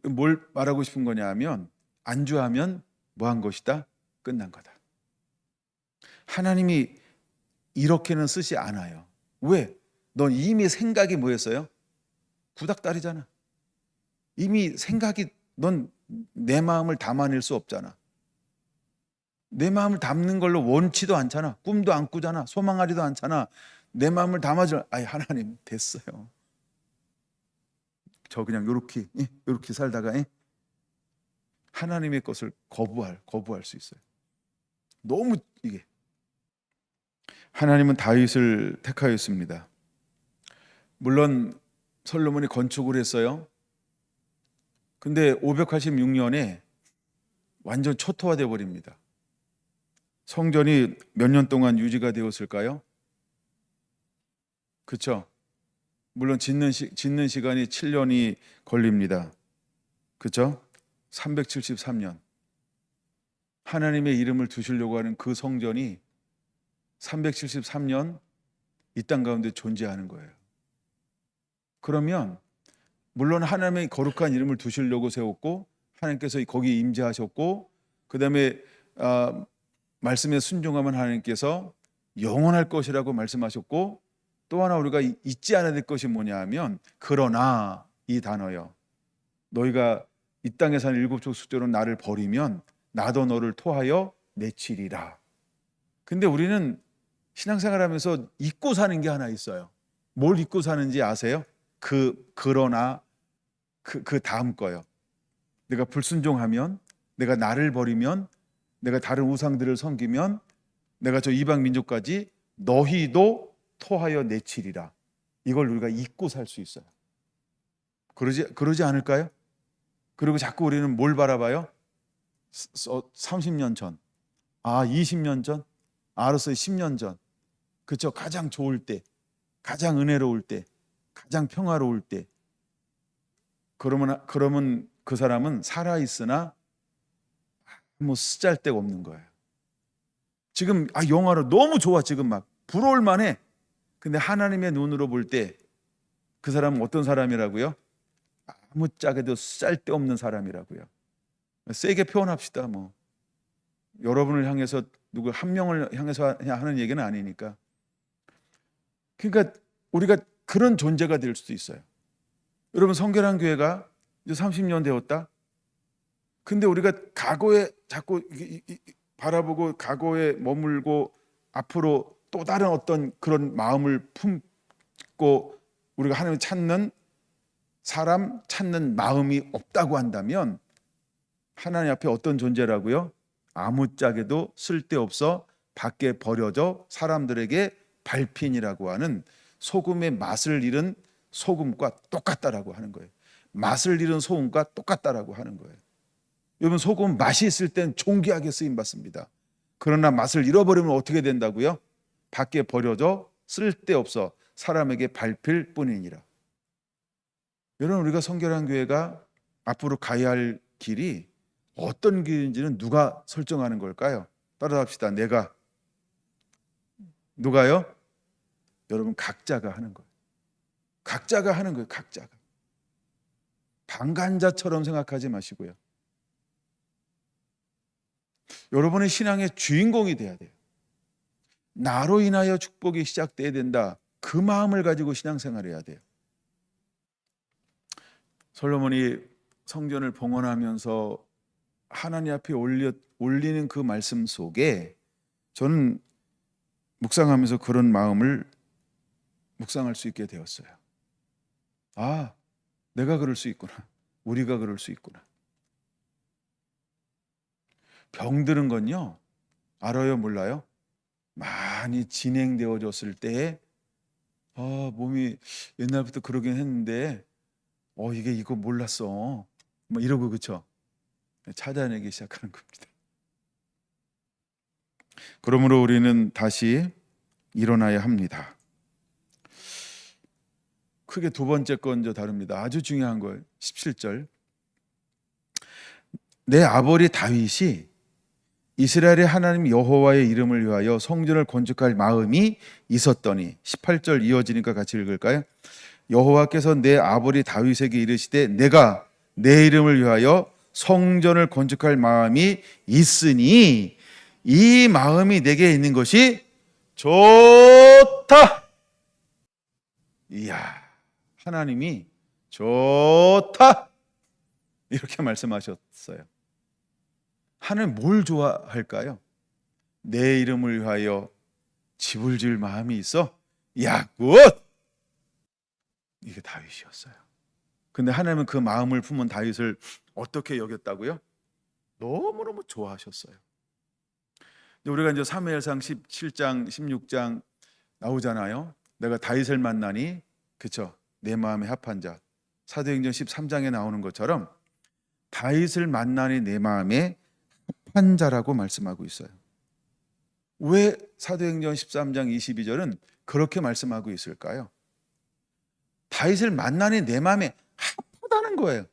뭘 말하고 싶은 거냐 하면 안주하면 뭐 한 것이다? 끝난 거다. 하나님이 이렇게는 쓰지 않아요. 왜? 넌 이미 생각이 뭐였어요? 구닥다리잖아. 이미 생각이 넌 내 마음을 담아낼 수 없잖아. 내 마음을 담는 걸로 원치도 않잖아. 꿈도 안 꾸잖아. 소망하지도 않잖아. 내 마음을 담아줄 하나님 됐어요. 저 그냥 요렇게 살다가 하나님의 것을 거부할 수 있어요. 너무 이게 하나님은 다윗을 택하였습니다. 물론 솔로몬이 건축을 했어요. 근데 586년에 완전 초토화돼 버립니다. 성전이 몇 년 동안 유지가 되었을까요? 그렇죠? 물론 짓는 시간이 7년이 걸립니다. 그렇죠? 373년. 하나님의 이름을 두시려고 하는 그 성전이 373년 이 땅 가운데 존재하는 거예요. 그러면 물론 하나님의 거룩한 이름을 두시려고 세웠고 하나님께서 거기 임재하셨고 그다음에 말씀에 순종하면 하나님께서 영원할 것이라고 말씀하셨고 또 하나 우리가 잊지 않아야 될 것이 뭐냐 하면 그러나 이 단어요. 너희가 이 땅에 사는 일곱 족속처럼 나를 버리면 나도 너를 토하여 내치리라. 근데 우리는 신앙생활하면서 잊고 사는 게 하나 있어요. 뭘 잊고 사는지 아세요? 그러나 그 다음 거요. 내가 불순종하면, 내가 나를 버리면, 내가 다른 우상들을 섬기면, 내가 저 이방 민족까지 너희도 토하여 내치리라. 이걸 우리가 잊고 살 수 있어요. 그러지 않을까요? 그리고 자꾸 우리는 뭘 바라봐요? 30년 전, 20년 전, 알았어요, 10년 전. 그렇죠? 가장 좋을 때, 가장 은혜로울 때, 가장 평화로울 때. 그러면 그 사람은 살아 있으나 뭐 쓰잘데가 없는 거예요. 지금 영화로 너무 좋아, 지금 막 부러울 만해. 근데 하나님의 눈으로 볼 때 그 사람은 어떤 사람이라고요? 아무짝에도 쓸데없는 사람이라고요. 세게 표현합시다. 뭐 여러분을 향해서 누구 한 명을 향해서 하는 얘기는 아니니까. 그러니까 우리가 그런 존재가 될 수도 있어요. 여러분, 성결한 교회가 이제 30년 되었다. 근데 우리가 과거에 자꾸 바라보고 과거에 머물고 앞으로 또 다른 어떤 그런 마음을 품고 우리가 하나님을 찾는 사람 찾는 마음이 없다고 한다면 하나님 앞에 어떤 존재라고요? 아무짝에도 쓸데없어 밖에 버려져 사람들에게 밟힌이라고 하는 소금의 맛을 잃은 소금과 똑같다라고 하는 거예요. 맛을 잃은 소금과 똑같다라고 하는 거예요. 여러분, 소금 맛이 있을 땐 존귀하게 쓰임 받습니다. 그러나 맛을 잃어버리면 어떻게 된다고요? 밖에 버려져 쓸데없어 사람에게 밟힐 뿐이니라. 여러분, 우리가 성결한 교회가 앞으로 가야 할 길이 어떤 길인지는 누가 설정하는 걸까요? 따라합시다. 누가요? 여러분, 각자가 하는 거예요. 각자가 하는 거예요. 각자가. 방관자처럼 생각하지 마시고요. 여러분의 신앙의 주인공이 돼야 돼요. 나로 인하여 축복이 시작돼야 된다. 그 마음을 가지고 신앙생활을 해야 돼요. 솔로몬이 성전을 봉헌하면서 하나님 앞에 올리는 그 말씀 속에 저는 묵상하면서 그런 마음을 묵상할 수 있게 되었어요. 내가 그럴 수 있구나. 우리가 그럴 수 있구나. 병드는 건요, 알아요, 몰라요? 많이 진행되어졌을 때에 몸이 옛날부터 그러긴 했는데 이거 몰랐어. 뭐 이러고, 그쵸? 찾아내기 시작하는 겁니다. 그러므로 우리는 다시 일어나야 합니다. 크게 두 번째 건 다릅니다. 아주 중요한 거예요. 17절. 내 아버지 다윗이 이스라엘의 하나님 여호와의 이름을 위하여 성전을 건축할 마음이 있었더니 18절 이어지니까 같이 읽을까요? 여호와께서 내 아버지 다윗에게 이르시되 내가 내 이름을 위하여 성전을 건축할 마음이 있으니 이 마음이 내게 있는 것이 좋다. 이야, 하나님이 좋다 이렇게 말씀하셨어요. 하나님 뭘 좋아할까요? 내 이름을 위하여 집을 지을 마음이 있어? 야, 굿! 이게 다윗이었어요. 근데 하나님은 그 마음을 품은 다윗을 어떻게 여겼다고요? 너무너무 좋아하셨어요. 우리가 이제 사무엘상 17장, 16장 나오잖아요. 내가 다윗을 만나니, 그쵸? 내 마음에 합한 자. 사도행전 13장에 나오는 것처럼 다윗을 만나니 내 마음에 합한 자라고 말씀하고 있어요. 왜 사도행전 13장 22절은 그렇게 말씀하고 있을까요? 다윗을 만나니 내 마음에 합하다는 거예요.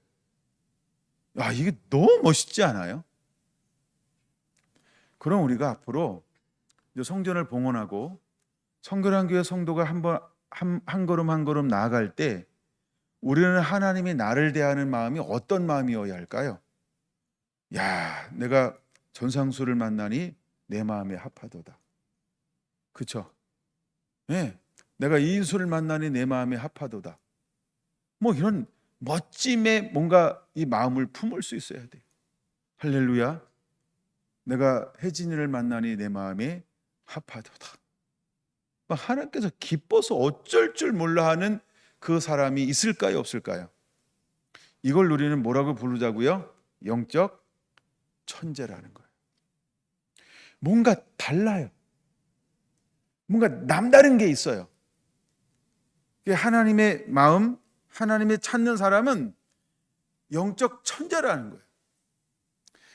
야, 이게 너무 멋있지 않아요? 그럼 우리가 앞으로 성전을 봉헌하고 성결한 교회 성도가 한 걸음 한 걸음 나아갈 때 우리는 하나님이 나를 대하는 마음이 어떤 마음이어야 할까요? 야, 내가 전상수를 만나니 내 마음에 합하도다. 그렇죠? 네, 내가 이인수를 만나니 내 마음에 합하도다. 뭐 이런 멋짐의 뭔가 이 마음을 품을 수 있어야 돼요. 할렐루야. 내가 혜진이를 만나니 내 마음에 합하도다. 하나님께서 기뻐서 어쩔 줄 몰라 하는 그 사람이 있을까요, 없을까요? 이걸 우리는 뭐라고 부르자고요? 영적 천재라는 거예요. 뭔가 달라요. 뭔가 남다른 게 있어요. 하나님의 마음, 하나님의 찾는 사람은 영적 천재라는 거예요.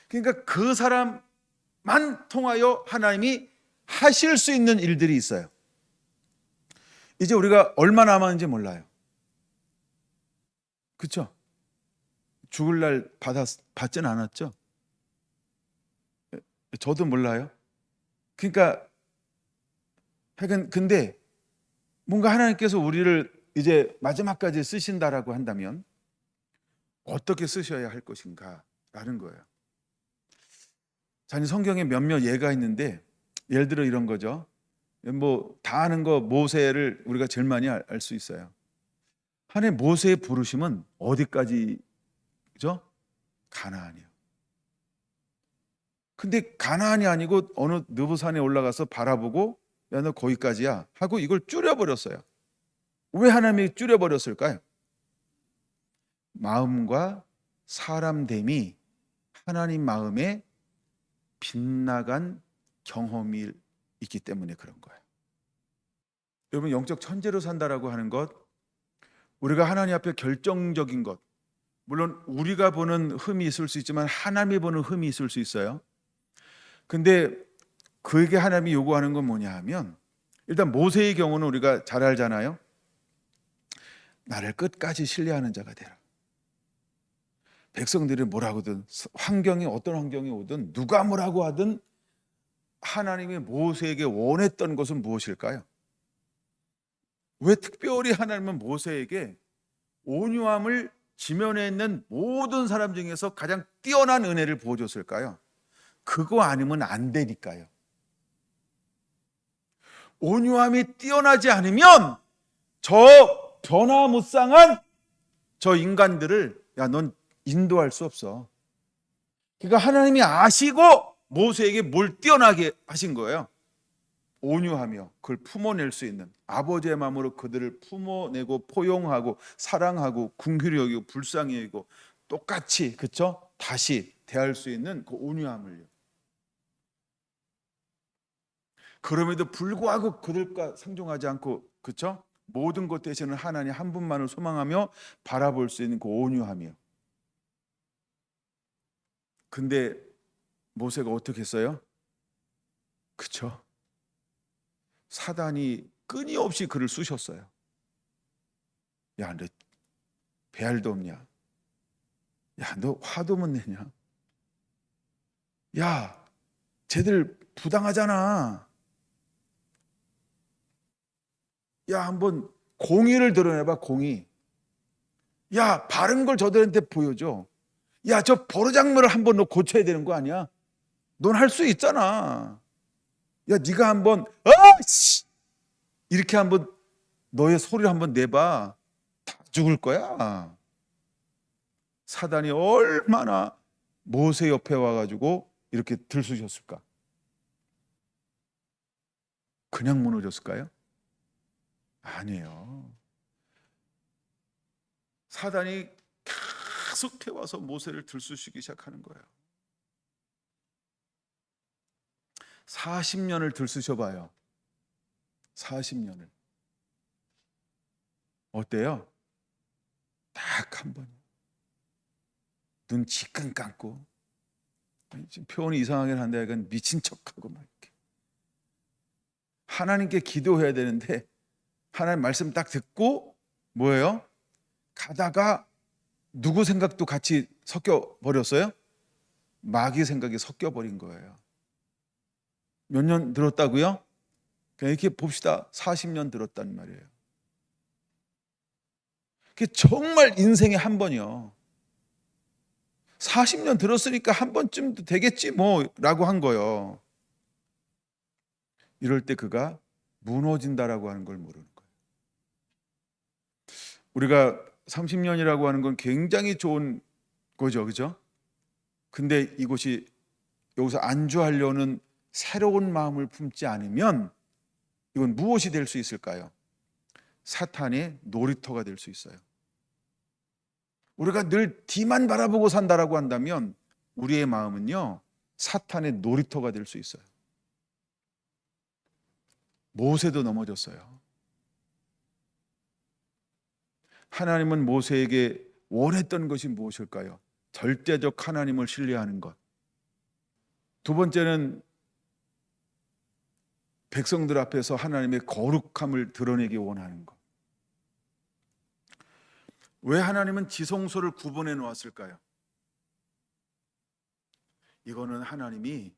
그러니까 그 사람만 통하여 하나님이 하실 수 있는 일들이 있어요. 이제 우리가 얼마 남았는지 몰라요. 그렇죠? 죽을 날 받진 않았죠? 저도 몰라요. 그러니까 근데 뭔가 하나님께서 우리를 이제 마지막까지 쓰신다라고 한다면 어떻게 쓰셔야 할 것인가라는 거예요. 성경에 몇몇 예가 있는데 예를 들어 이런 거죠. 뭐 다 아는 거 모세를 우리가 제일 많이 알 수 있어요. 하나님 모세의 부르심은 어디까지죠? 가나안이요. 근데 가나안이 아니고 어느 느부산에 올라가서 바라보고 야, 너 거기까지야 하고 이걸 줄여버렸어요. 왜 하나님이 줄여버렸을까요? 마음과 사람됨이 하나님 마음에 빗나간 경험이 있기 때문에 그런 거예요. 여러분, 영적 천재로 산다라고 하는 것, 우리가 하나님 앞에 결정적인 것, 물론 우리가 보는 흠이 있을 수 있지만 하나님이 보는 흠이 있을 수 있어요. 근데 그에게 하나님이 요구하는 건 뭐냐 하면, 일단 모세의 경우는 우리가 잘 알잖아요. 나를 끝까지 신뢰하는 자가 되라. 백성들이 뭐라고든, 환경이 어떤 환경이 오든, 누가 뭐라고 하든 하나님이 모세에게 원했던 것은 무엇일까요? 왜 특별히 하나님은 모세에게 온유함을 지면에 있는 모든 사람 중에서 가장 뛰어난 은혜를 부어줬을까요? 그거 아니면 안 되니까요. 온유함이 뛰어나지 않으면 저 변화무쌍한 저 인간들을 넌 인도할 수 없어. 그러니까 하나님이 아시고 모세에게 뭘 뛰어나게 하신 거예요. 온유하며 그걸 품어낼 수 있는 아버지의 마음으로 그들을 품어내고 포용하고 사랑하고 긍휼히 여기고 불쌍히 여기고 똑같이 그쵸? 다시 대할 수 있는 그 온유함을요. 그럼에도 불구하고 그들과 상종하지 않고 그쵸? 모든 것 대신은 하나님 한 분만을 소망하며 바라볼 수 있는 그 온유함이요. 근데 모세가 어떻게 했어요? 그쵸? 사단이 끊임없이 그를 쑤셨어요. 야, 너 배알도 없냐? 야, 너 화도 못 내냐? 야, 쟤들 부당하잖아. 야, 한번 공의를 드러내봐, 공의. 야, 바른 걸 저들한테 보여줘. 야, 저 버르장머를 한번 너 고쳐야 되는 거 아니야? 넌 할 수 있잖아. 야, 네가 한번 씨! 이렇게 한번 너의 소리를 한번 내봐. 다 죽을 거야. 사단이 얼마나 모세 옆에 와가지고 이렇게 들쑤셨을까? 그냥 무너졌을까요? 아니에요. 사단이 계속 해와서 모세를 들쑤시기 시작하는 거예요. 40년을 들쑤셔봐요. 40년을. 어때요? 딱 한 번. 눈 지끈 감고, 지금 표현이 이상하긴 한데 약간 미친 척하고 막 이렇게 하나님께 기도해야 되는데 하나님 말씀 딱 듣고 뭐예요? 가다가 누구 생각도 같이 섞여 버렸어요? 마귀 생각이 섞여 버린 거예요. 몇 년 들었다고요? 그냥 이렇게 봅시다. 40년 들었단 말이에요. 그게 정말 인생에 한 번이요. 40년 들었으니까 한 번쯤도 되겠지 뭐 라고 한 거예요. 이럴 때 그가 무너진다라고 하는 걸 모르는 거예요. 우리가 30년이라고 하는 건 굉장히 좋은 거죠. 그죠? 근데 이곳이 여기서 안주하려는 새로운 마음을 품지 않으면 이건 무엇이 될 수 있을까요? 사탄의 놀이터가 될 수 있어요. 우리가 늘 뒤만 바라보고 산다라고 한다면 우리의 마음은요, 사탄의 놀이터가 될 수 있어요. 모세도 넘어졌어요. 하나님은 모세에게 원했던 것이 무엇일까요? 절대적 하나님을 신뢰하는 것. 두 번째는 백성들 앞에서 하나님의 거룩함을 드러내기 원하는 것. 왜 하나님은 지성소를 구분해 놓았을까요? 이거는 하나님이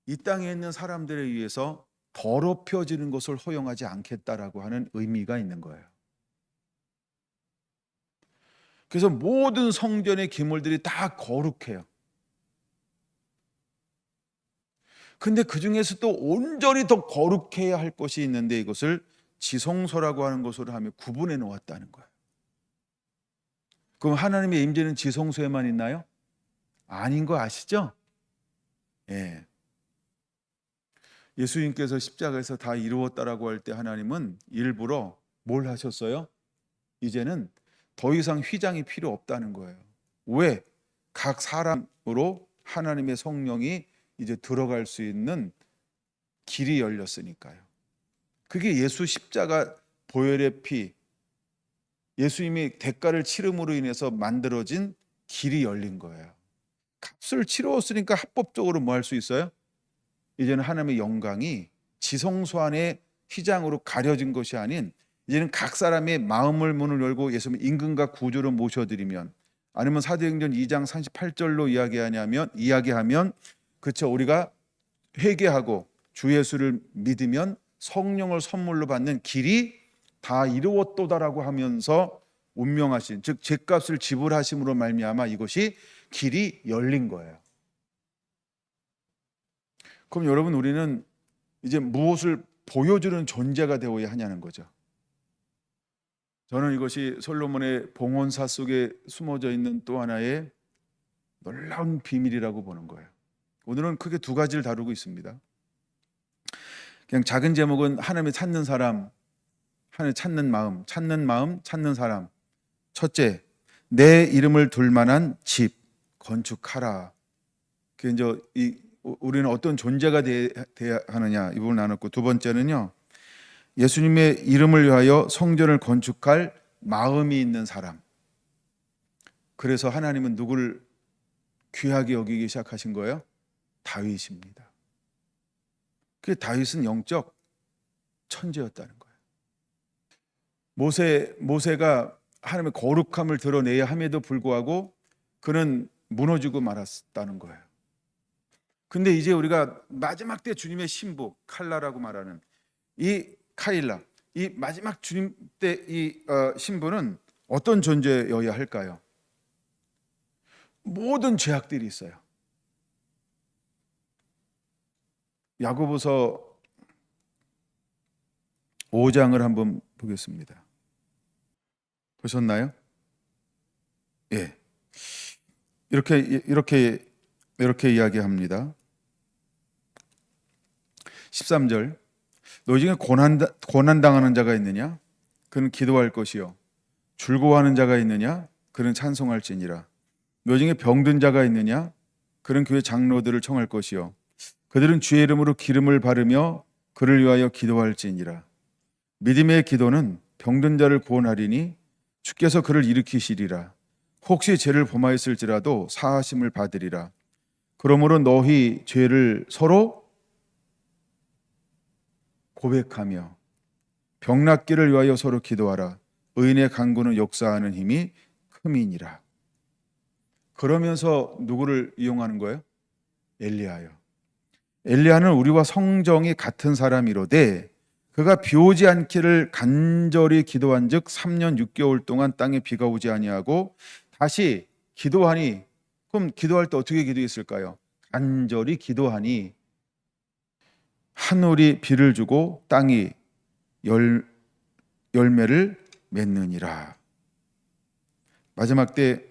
이 땅에 있는 사람들에 의해서 더럽혀지는 것을 허용하지 않겠다라고 하는 의미가 있는 거예요. 그래서 모든 성전의 기물들이 다 거룩해요. 근데 그 중에서도 온전히 더 거룩해야 할 것이 있는데 이것을 지성소라고 하는 것으로 하며 구분해 놓았다는 거예요. 그럼 하나님의 임재는 지성소에만 있나요? 아닌 거 아시죠? 예. 예수님께서 십자가에서 다 이루었다라고 할 때 하나님은 일부러 뭘 하셨어요? 이제는 더 이상 휘장이 필요 없다는 거예요. 왜? 각 사람으로 하나님의 성령이 이제 들어갈 수 있는 길이 열렸으니까요. 그게 예수 십자가 보혈의 피, 예수님이 대가를 치름으로 인해서 만들어진 길이 열린 거예요. 값을 치루었으니까 합법적으로 뭐 할 수 있어요? 이제는 하나님의 영광이 지성소 안에 휘장으로 가려진 것이 아닌 이제는 각 사람의 마음을 문을 열고 예수님 임금과 구주로 모셔드리면, 아니면 사도행전 2장 38절로 이야기하면 그쵸, 우리가 회개하고 주 예수를 믿으면 성령을 선물로 받는 길이 다 이루었도다라고 하면서 운명하신, 즉 죗값을 지불하심으로 말미암아 이것이 길이 열린 거예요. 그럼 여러분, 우리는 이제 무엇을 보여주는 존재가 되어야 하냐는 거죠. 저는 이것이 솔로몬의 봉헌사 속에 숨어져 있는 또 하나의 놀라운 비밀이라고 보는 거예요. 오늘은 크게 두 가지를 다루고 있습니다. 그냥 작은 제목은 하나님을 찾는 사람, 하나님을 찾는 마음, 찾는 사람. 첫째, 내 이름을 둘 만한 집 건축하라. 그게 이제 우리는 어떤 존재가 돼야 하느냐, 이 부분을 나눴고, 두 번째는요, 예수님의 이름을 위하여 성전을 건축할 마음이 있는 사람. 그래서 하나님은 누구를 귀하게 여기기 시작하신 거예요? 다윗입니다. 그 다윗은 영적 천재였다는 거예요. 모세가 하나님의 거룩함을 드러내야 함에도 불구하고 그는 무너지고 말았다는 거예요. 근데 이제 우리가 마지막 때 주님의 신부 칼라라고 말하는 이 카일라, 이 마지막 주님 때 이 신부는 어떤 존재여야 할까요? 모든 죄악들이 있어요. 야고보서 5장을 한번 보겠습니다. 보셨나요? 예. 이렇게 이야기합니다. 13절. 너 중에 고난당하는 자가 있느냐? 그는 기도할 것이요. 즐거워하는 자가 있느냐? 그는 찬송할지니라. 너 중에 병든 자가 있느냐? 그는 교회 장로들을 청할 것이요. 그들은 주의 이름으로 기름을 바르며 그를 위하여 기도할지니라. 믿음의 기도는 병든 자를 구원하리니 주께서 그를 일으키시리라. 혹시 죄를 범하였을지라도 사하심을 받으리라. 그러므로 너희 죄를 서로 고백하며 병 낫기를 위하여 서로 기도하라. 의인의 간구는 역사하는 힘이 큼이니라. 그러면서 누구를 이용하는 거예요? 엘리야요. 엘리야는 우리와 성정이 같은 사람이로되 그가 비 오지 않기를 간절히 기도한즉 3년 6개월 동안 땅에 비가 오지 아니하고 다시 기도하니, 그럼 기도할 때 어떻게 기도했을까요? 간절히 기도하니 하늘이 비를 주고 땅이 열매를 맺느니라. 마지막 때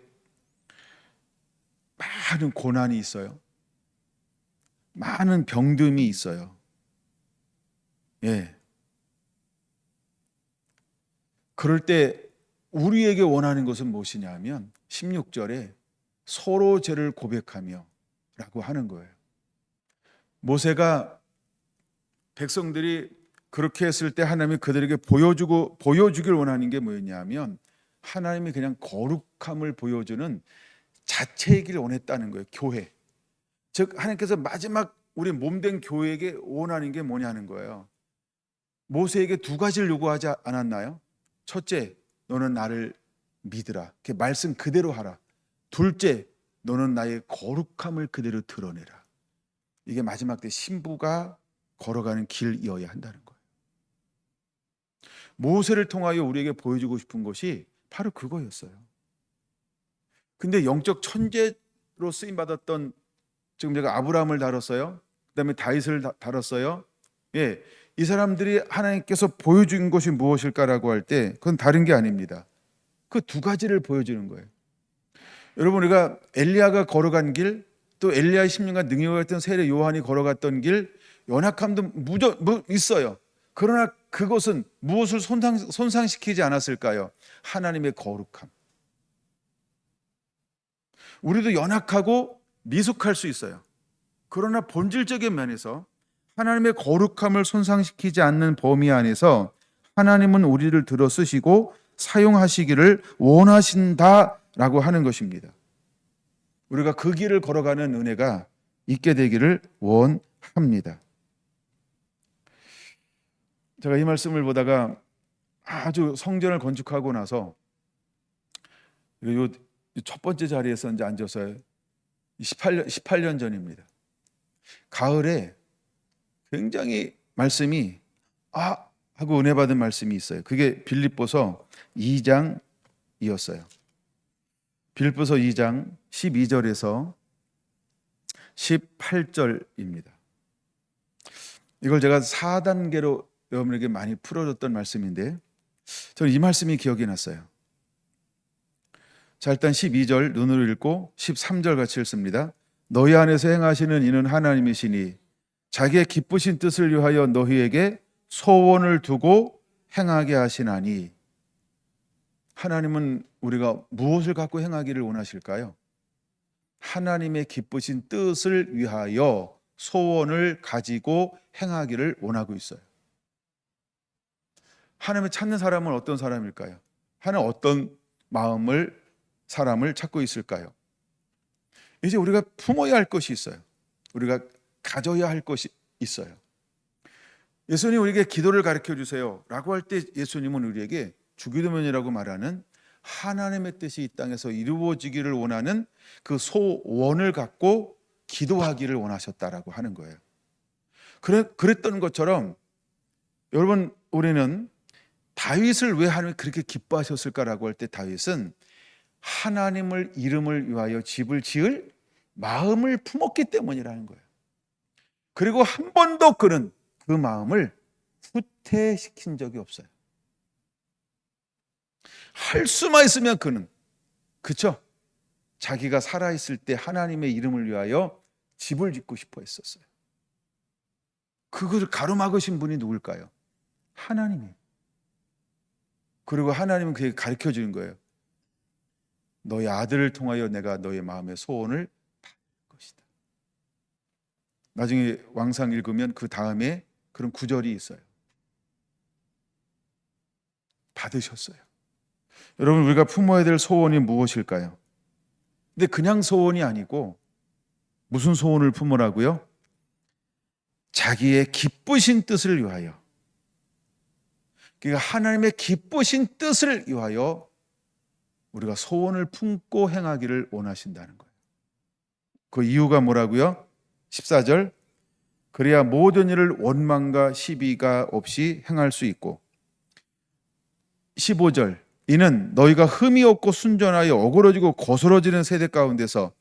많은 고난이 있어요. 많은 병듦이 있어요. 예. 그럴 때 우리에게 원하는 것은 무엇이냐 하면 16절에 서로 죄를 고백하며 라고 하는 거예요. 모세가 백성들이 그렇게 했을 때 하나님이 그들에게 보여주길 원하는 게 뭐였냐 하면 하나님이 그냥 거룩함을 보여주는 자체이길 원했다는 거예요. 교회. 즉 하나님께서 마지막 우리 몸된 교회에게 원하는 게 뭐냐는 거예요. 모세에게 두 가지를 요구하지 않았나요? 첫째, 너는 나를 믿으라. 그 말씀 그대로 하라. 둘째, 너는 나의 거룩함을 그대로 드러내라. 이게 마지막 때 신부가 걸어가는 길이어야 한다는 거예요. 모세를 통하여 우리에게 보여주고 싶은 것이 바로 그거였어요. 근데 영적 천재로 쓰임 받았던, 지금 제가 아브라함을 다뤘어요. 그다음에 다윗을 다뤘어요. 예, 이 사람들이 하나님께서 보여준 것이 무엇일까라고 할 때 그건 다른 게 아닙니다. 그 두 가지를 보여주는 거예요. 여러분, 우리가 엘리야가 걸어간 길, 또 엘리야의 10년간 능력했던 세례 요한이 걸어갔던 길, 연약함도 있어요. 그러나 그것은 무엇을 손상시키지 않았을까요? 하나님의 거룩함. 우리도 연약하고 미숙할 수 있어요. 그러나 본질적인 면에서 하나님의 거룩함을 손상시키지 않는 범위 안에서 하나님은 우리를 들어 쓰시고 사용하시기를 원하신다라고 하는 것입니다. 우리가 그 길을 걸어가는 은혜가 있게 되기를 원합니다. 제가 이 말씀을 보다가 아주 성전을 건축하고 나서 요 첫 번째 자리에서 이제 앉아서 18년 전입니다. 가을에 굉장히 말씀이 하고 은혜 받은 말씀이 있어요. 그게 빌립보서 2장이었어요. 빌립보서 2장 12절에서 18절입니다. 이걸 제가 4단계로 여러분에게 많이 풀어줬던 말씀인데 저는 이 말씀이 기억이 났어요. 자, 일단 12절 눈으로 읽고 13절 같이 읽습니다. 너희 안에서 행하시는 이는 하나님이시니 자기의 기쁘신 뜻을 위하여 너희에게 소원을 두고 행하게 하시나니. 하나님은 우리가 무엇을 갖고 행하기를 원하실까요? 하나님의 기쁘신 뜻을 위하여 소원을 가지고 행하기를 원하고 있어요. 하나님을 찾는 사람은 어떤 사람일까요? 하나님 어떤 사람을 찾고 있을까요? 이제 우리가 품어야 할 것이 있어요. 우리가 가져야 할 것이 있어요. 예수님 우리에게 기도를 가르쳐 주세요 라고 할 때 예수님은 우리에게 주기도문이라고 말하는 하나님의 뜻이 이 땅에서 이루어지기를 원하는 그 소원을 갖고 기도하기를 원하셨다라고 하는 거예요. 그랬던 것처럼 여러분, 우리는 다윗을 왜 하나님이 그렇게 기뻐하셨을까라고 할 때 다윗은 하나님을 이름을 위하여 집을 지을 마음을 품었기 때문이라는 거예요. 그리고 한 번도 그는 그 마음을 후퇴시킨 적이 없어요. 할 수만 있으면 그는, 그렇죠? 자기가 살아있을 때 하나님의 이름을 위하여 집을 짓고 싶어 했었어요. 그것을 가로막으신 분이 누굴까요? 하나님이에요. 그리고 하나님은 그에게 가르쳐 주는 거예요. 너의 아들을 통하여 내가 너의 마음의 소원을 받을 것이다. 나중에 왕상 읽으면 그 다음에 그런 구절이 있어요. 받으셨어요. 여러분, 우리가 품어야 될 소원이 무엇일까요? 근데 그냥 소원이 아니고 무슨 소원을 품으라고요? 자기의 기쁘신 뜻을 위하여. 그러니까 하나님의 기쁘신 뜻을 위하여 우리가 소원을 품고 행하기를 원하신다는 거예요. 그 이유가 뭐라고요? 14절. 그래야 모든 일을 원망과 시비가 없이 행할 수 있고. 15절. 이는 너희가 흠이 없고 순전하여 어그러지고 거스러지는 세대 가운데서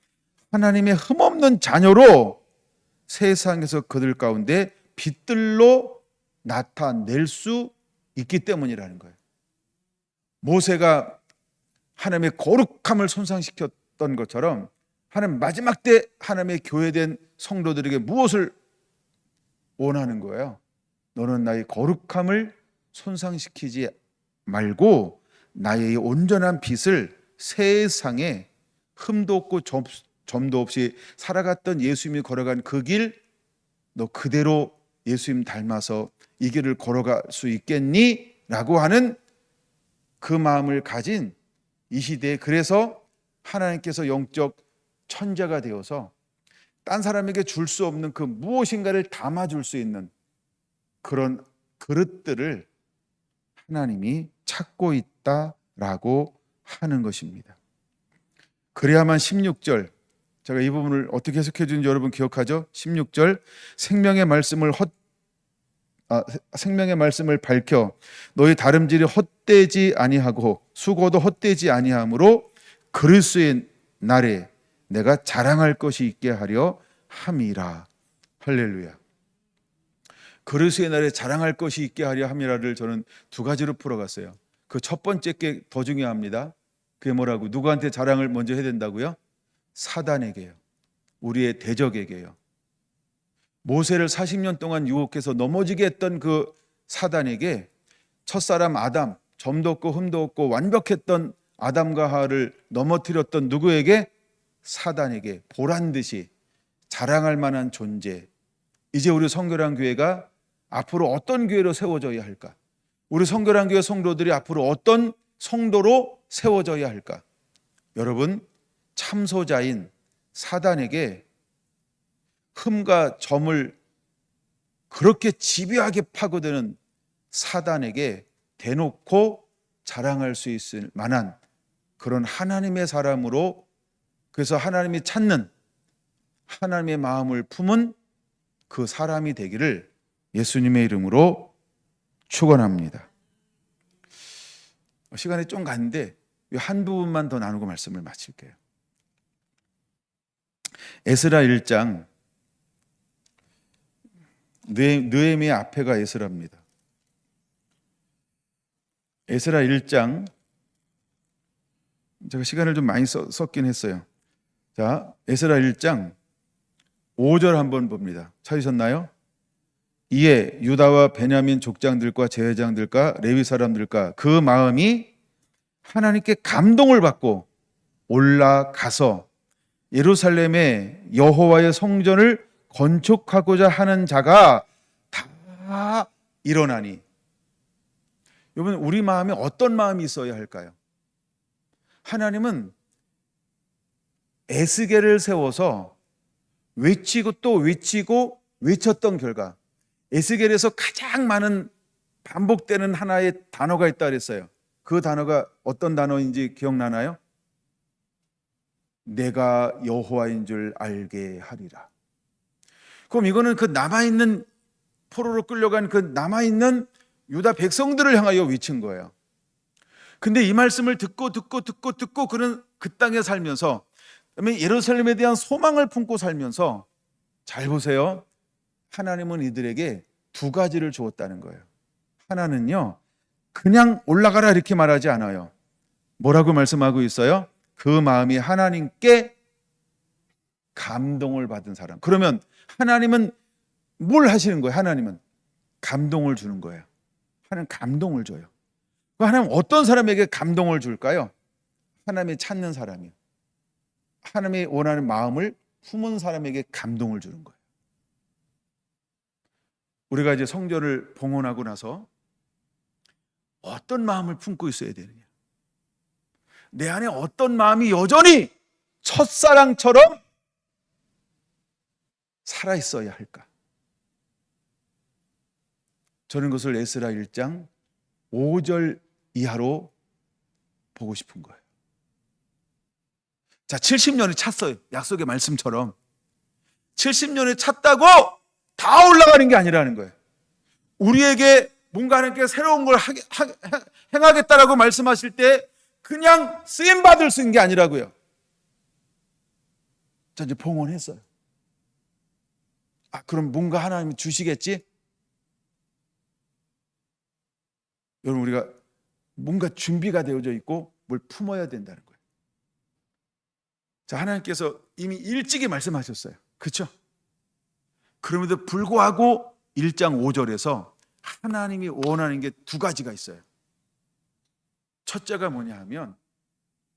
하나님의 흠없는 자녀로 세상에서 그들 가운데 빛들로 나타낼 수 있기 때문이라는 거예요. 모세가 하나님의 거룩함을 손상시켰던 것처럼 하나님 마지막 때 하나님의 교회된 성도들에게 무엇을 원하는 거예요? 너는 나의 거룩함을 손상시키지 말고 나의 온전한 빛을 세상에 흠도 없고 점도 없이 살아갔던 예수님이 걸어간 그 길 너 그대로 예수님 닮아서 이 길을 걸어갈 수 있겠니? 라고 하는 그 마음을 가진 이 시대에, 그래서 하나님께서 영적 천자가 되어서 딴 사람에게 줄 수 없는 그 무엇인가를 담아줄 수 있는 그런 그릇들을 하나님이 찾고 있다라고 하는 것입니다. 그래야만 16절, 제가 이 부분을 어떻게 해석해 주는지 여러분 기억하죠? 16절, 생명의 말씀을 밝혀 너희 다름질이 헛되지 아니하고 수고도 헛되지 아니하므로 그리스도의 날에 내가 자랑할 것이 있게 하려 함이라. 할렐루야. 그리스도의 날에 자랑할 것이 있게 하려 함이라를 저는 두 가지로 풀어갔어요. 그 첫 번째 게 더 중요합니다. 그게 뭐라고? 누구한테 자랑을 먼저 해야 된다고요? 사단에게요. 우리의 대적에게요. 모세를 40년 동안 유혹해서 넘어지게 했던 그 사단에게 첫사람 아담, 점도 없고 흠도 없고 완벽했던 아담과 하와를 넘어뜨렸던 누구에게? 사단에게 보란 듯이 자랑할 만한 존재. 이제 우리 성결한 교회가 앞으로 어떤 교회로 세워져야 할까? 우리 성결한 교회 성도들이 앞으로 어떤 성도로 세워져야 할까? 여러분, 참소자인 사단에게 흠과 점을 그렇게 집요하게 파고드는 사단에게 대놓고 자랑할 수 있을 만한 그런 하나님의 사람으로, 그래서 하나님이 찾는 하나님의 마음을 품은 그 사람이 되기를 예수님의 이름으로 축원합니다. 시간이 좀 갔는데 한 부분만 더 나누고 말씀을 마칠게요. 에스라 1장, 느헤미야 앞에가 에스라입니다. 에스라 1장, 제가 시간을 좀 많이 썼긴 했어요. 자, 에스라 1장 5절 한번 봅니다. 찾으셨나요? 이에 유다와 베냐민 족장들과 제회장들과 레위 사람들과 그 마음이 하나님께 감동을 받고 올라가서 예루살렘에 여호와의 성전을 건축하고자 하는 자가 다 일어나니. 여러분, 우리 마음에 어떤 마음이 있어야 할까요? 하나님은 에스겔을 세워서 외치고 또 외치고 외쳤던 결과, 에스겔에서 가장 많은 반복되는 하나의 단어가 있다 그랬어요. 그 단어가 어떤 단어인지 기억나나요? 내가 여호와인 줄 알게 하리라. 그럼 이거는 그 남아있는, 포로로 끌려간 그 남아있는 유다 백성들을 향하여 외친 거예요. 근데 이 말씀을 듣고 그는 그 땅에 살면서, 그다음에 예루살렘에 대한 소망을 품고 살면서, 잘 보세요. 하나님은 이들에게 두 가지를 주었다는 거예요. 하나는요, 그냥 올라가라 이렇게 말하지 않아요. 뭐라고 말씀하고 있어요? 그 마음이 하나님께 감동을 받은 사람. 그러면 하나님은 뭘 하시는 거예요? 하나님은 감동을 주는 거예요. 하나님 감동을 줘요. 하나님 어떤 사람에게 감동을 줄까요? 하나님이 찾는 사람이요. 하나님이 원하는 마음을 품은 사람에게 감동을 주는 거예요. 우리가 이제 성전을 봉헌하고 나서 어떤 마음을 품고 있어야 되느냐? 내 안에 어떤 마음이 여전히 첫사랑처럼 살아 있어야 할까? 저는 그것을 에스라 1장 5절 이하로 보고 싶은 거예요. 자, 70년이 찼어요. 약속의 말씀처럼 70년이 찼다고 다 올라가는 게 아니라는 거예요. 우리에게 뭔가 하나님께 새로운 걸 행하겠다라고 말씀하실 때 그냥 쓰임받을 수 있는 게 아니라고요. 자, 이제 봉헌했어요. 그럼 뭔가 하나님이 주시겠지? 여러분, 우리가 뭔가 준비가 되어져 있고 뭘 품어야 된다는 거예요. 자, 하나님께서 이미 일찍이 말씀하셨어요. 그렇죠? 그럼에도 불구하고 1장 5절에서 하나님이 원하는 게 두 가지가 있어요. 첫째가 뭐냐 하면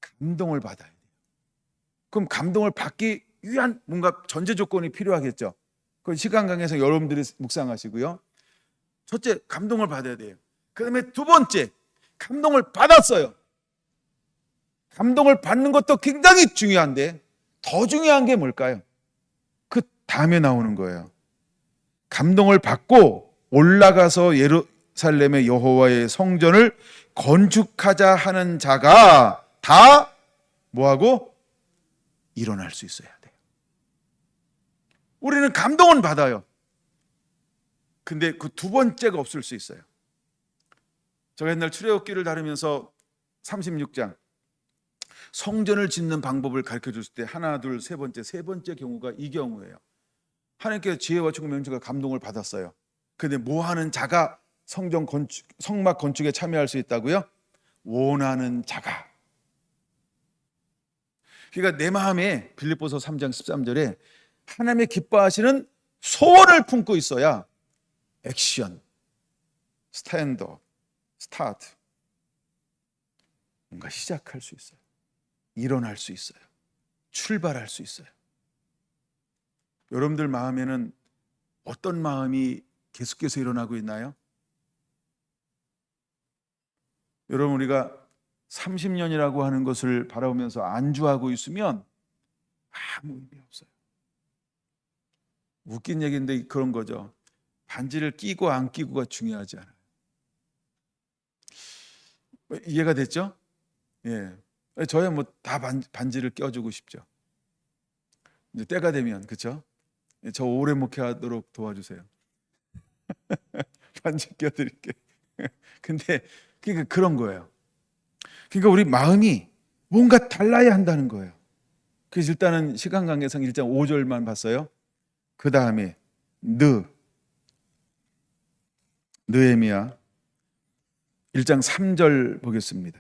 감동을 받아야 돼요. 그럼 감동을 받기 위한 뭔가 전제 조건이 필요하겠죠. 그 시간 강에서 여러분들이 묵상하시고요. 첫째, 감동을 받아야 돼요. 그 다음에 두 번째, 감동을 받았어요. 감동을 받는 것도 굉장히 중요한데 더 중요한 게 뭘까요? 그 다음에 나오는 거예요. 감동을 받고 올라가서 예루살렘의 여호와의 성전을 건축하자 하는 자가 다 뭐하고? 일어날 수 있어야 돼요. 우리는 감동은 받아요. 근데 그 두 번째가 없을 수 있어요. 제가 옛날 출애굽기를 다루면서 36장 성전을 짓는 방법을 가르쳐 줬을 때 하나, 둘, 세 번째 경우가 이 경우예요. 하나님께서 지혜와 총명 명철과 감동을 받았어요. 근데 뭐 하는 자가 성막 건축에 참여할 수 있다고요? 원하는 자가. 그러니까 내 마음에 빌립보서 3장 13절에 하나님의 기뻐하시는 소원을 품고 있어야 액션, 스탠드업, 스타트, 뭔가 시작할 수 있어요. 일어날 수 있어요. 출발할 수 있어요. 여러분들 마음에는 어떤 마음이 계속해서 일어나고 있나요? 여러분, 우리가 30년이라고 하는 것을 바라보면서 안주하고 있으면 아무 의미 없어요. 웃긴 얘기인데 그런 거죠. 반지를 끼고 안 끼고가 중요하지 않아요. 이해가 됐죠? 예. 저야 뭐 다 반지를 껴주고 싶죠. 이제 때가 되면, 그렇죠? 저 오래 목회하도록 도와주세요. 반지 껴드릴게. 근데 그러니까 그런 거예요. 그러니까 우리 마음이 뭔가 달라야 한다는 거예요. 그래서 일단은 시간 관계상 1장 5절만 봤어요. 그 다음에 느헤미야 1장 3절 보겠습니다.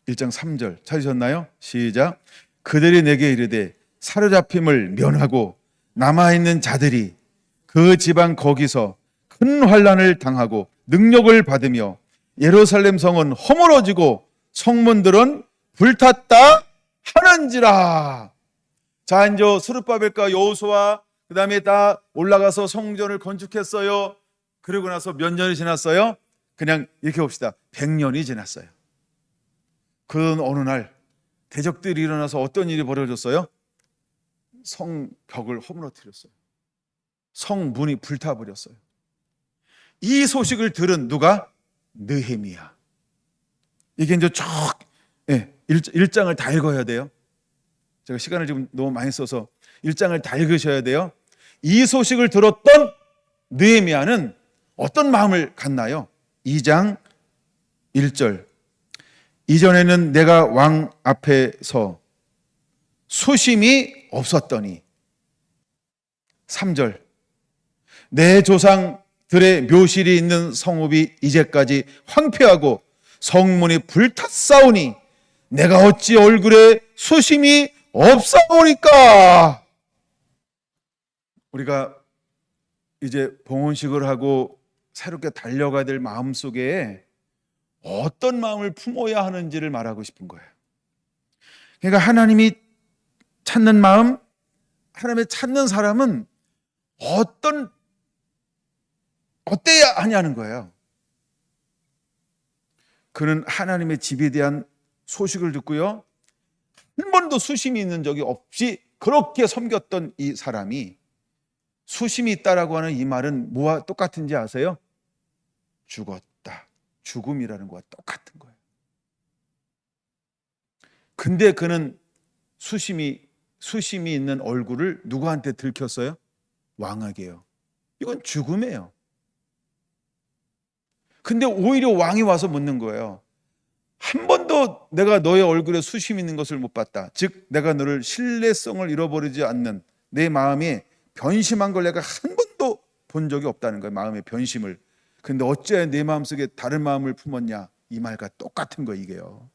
1장 3절 찾으셨나요? 시작. 그들이 내게 이르되 사로잡힘을 면하고 남아있는 자들이 그 지방 거기서 큰 환난을 당하고 능력을 받으며 예루살렘 성은 허물어지고 성문들은 불탔다 하는지라. 자, 이제 스룹바벨과 여호수아 그 다음에 다 올라가서 성전을 건축했어요. 그러고 나서 몇 년이 지났어요? 그냥 이렇게 봅시다. 100년이 지났어요. 그 어느 날 대적들이 일어나서 어떤 일이 벌어졌어요? 성벽을 허물어뜨렸어요. 성문이 불타버렸어요. 이 소식을 들은 누가? 느헤미야. 이게 이제 쭉 1장을 다 읽어야 돼요. 제가 시간을 지금 너무 많이 써서 1장을 다 읽으셔야 돼요. 이 소식을 들었던 느헤미야는 어떤 마음을 갖나요? 2장 1절. 이전에는 내가 왕 앞에서 수심이 없었더니 3절. 내 조상들의 묘실이 있는 성읍이 이제까지 황폐하고 성문이 불탔사오니 내가 어찌 얼굴에 수심이 없사오니까. 우리가 이제 봉헌식을 하고 새롭게 달려가야 될 마음속에 어떤 마음을 품어야 하는지를 말하고 싶은 거예요. 그러니까 하나님이 찾는 마음, 하나님의 찾는 사람은 어때야 하냐는 거예요. 그는 하나님의 집에 대한 소식을 듣고요, 한 번도 수심이 있는 적이 없이 그렇게 섬겼던 이 사람이 수심이 있다라고 하는 이 말은 뭐와 똑같은지 아세요? 죽었다. 죽음이라는 거와 똑같은 거예요. 근데 그는 수심이 있는 얼굴을 누구한테 들켰어요? 왕에게요. 이건 죽음이에요. 근데 오히려 왕이 와서 묻는 거예요. 한 번도 내가 너의 얼굴에 수심 있는 것을 못 봤다. 즉 내가 너를 신뢰성을 잃어버리지 않는 내 마음이 변심한 걸 내가 한 번도 본 적이 없다는 거예요. 마음의 변심을. 근데 어째 내 마음속에 다른 마음을 품었냐. 이 말과 똑같은 거 이게요.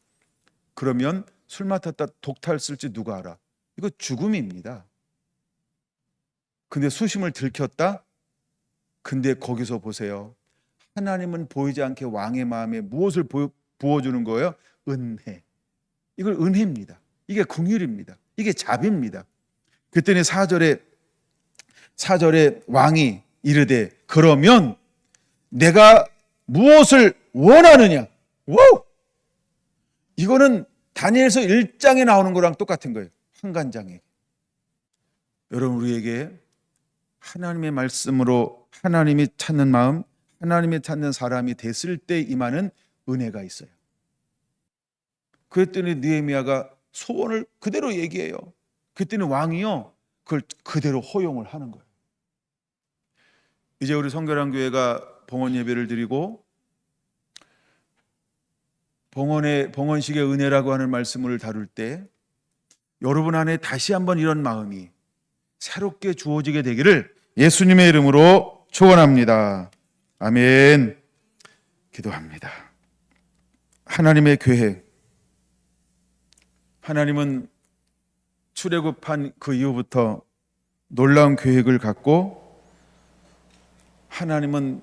그러면 술 맡았다 독탈 쓸지 누가 알아. 이거 죽음입니다. 근데 수심을 들켰다. 근데 거기서 보세요. 하나님은 보이지 않게 왕의 마음에 무엇을 부어주는 거예요? 은혜. 이걸 은혜입니다. 이게 긍휼입니다. 이게 자비입니다. 그랬더니 4절에 왕이 이르되 그러면 내가 무엇을 원하느냐? 와우! 이거는 다니엘서 1장에 나오는 거랑 똑같은 거예요. 환관장에. 여러분 우리에게 하나님의 말씀으로 하나님이 찾는 마음, 하나님이 찾는 사람이 됐을 때 임하는 은혜가 있어요. 그랬더니 느헤미야가 소원을 그대로 얘기해요. 그랬더니 왕이요 그걸 그대로 허용을 하는 거예요. 이제 우리 성결한 교회가 봉헌 예배를 드리고 봉헌식의 은혜라고 하는 말씀을 다룰 때 여러분 안에 다시 한번 이런 마음이 새롭게 주어지게 되기를 예수님의 이름으로 축원합니다. 아멘. 기도합니다. 하나님의 계획, 하나님은 출애굽한 그 이후부터 놀라운 계획을 갖고 하나님이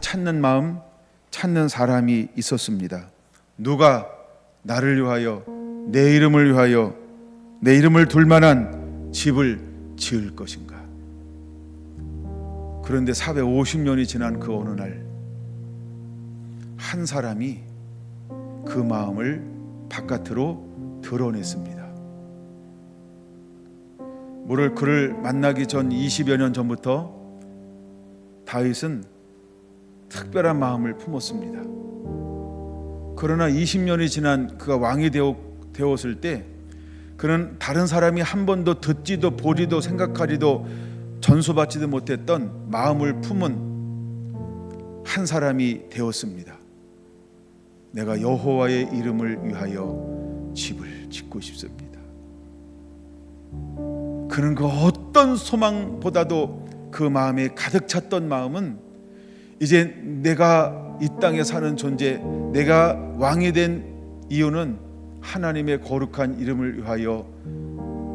찾는 마음, 찾는 사람이 있었습니다. 누가 나를 위하여 내 이름을 위하여 내 이름을 둘 만한 집을 지을 것인가? 그런데 450년이 지난 그 어느 날 한 사람이 그 마음을 바깥으로 드러냈습니다. 모를 그를 만나기 전 20여 년 전부터 다윗은 특별한 마음을 품었습니다. 그러나 20년이 지난 그가 왕이 되었을 때 그는 다른 사람이 한 번도 듣지도 보지도 생각하지도 전수받지도 못했던 마음을 품은 한 사람이 되었습니다. 내가 여호와의 이름을 위하여 집을 짓고 싶습니다. 그는 그 어떤 소망보다도 그 마음에 가득 찼던 마음은 이제 내가 이 땅에 사는 존재, 내가 왕이 된 이유는 하나님의 거룩한 이름을 위하여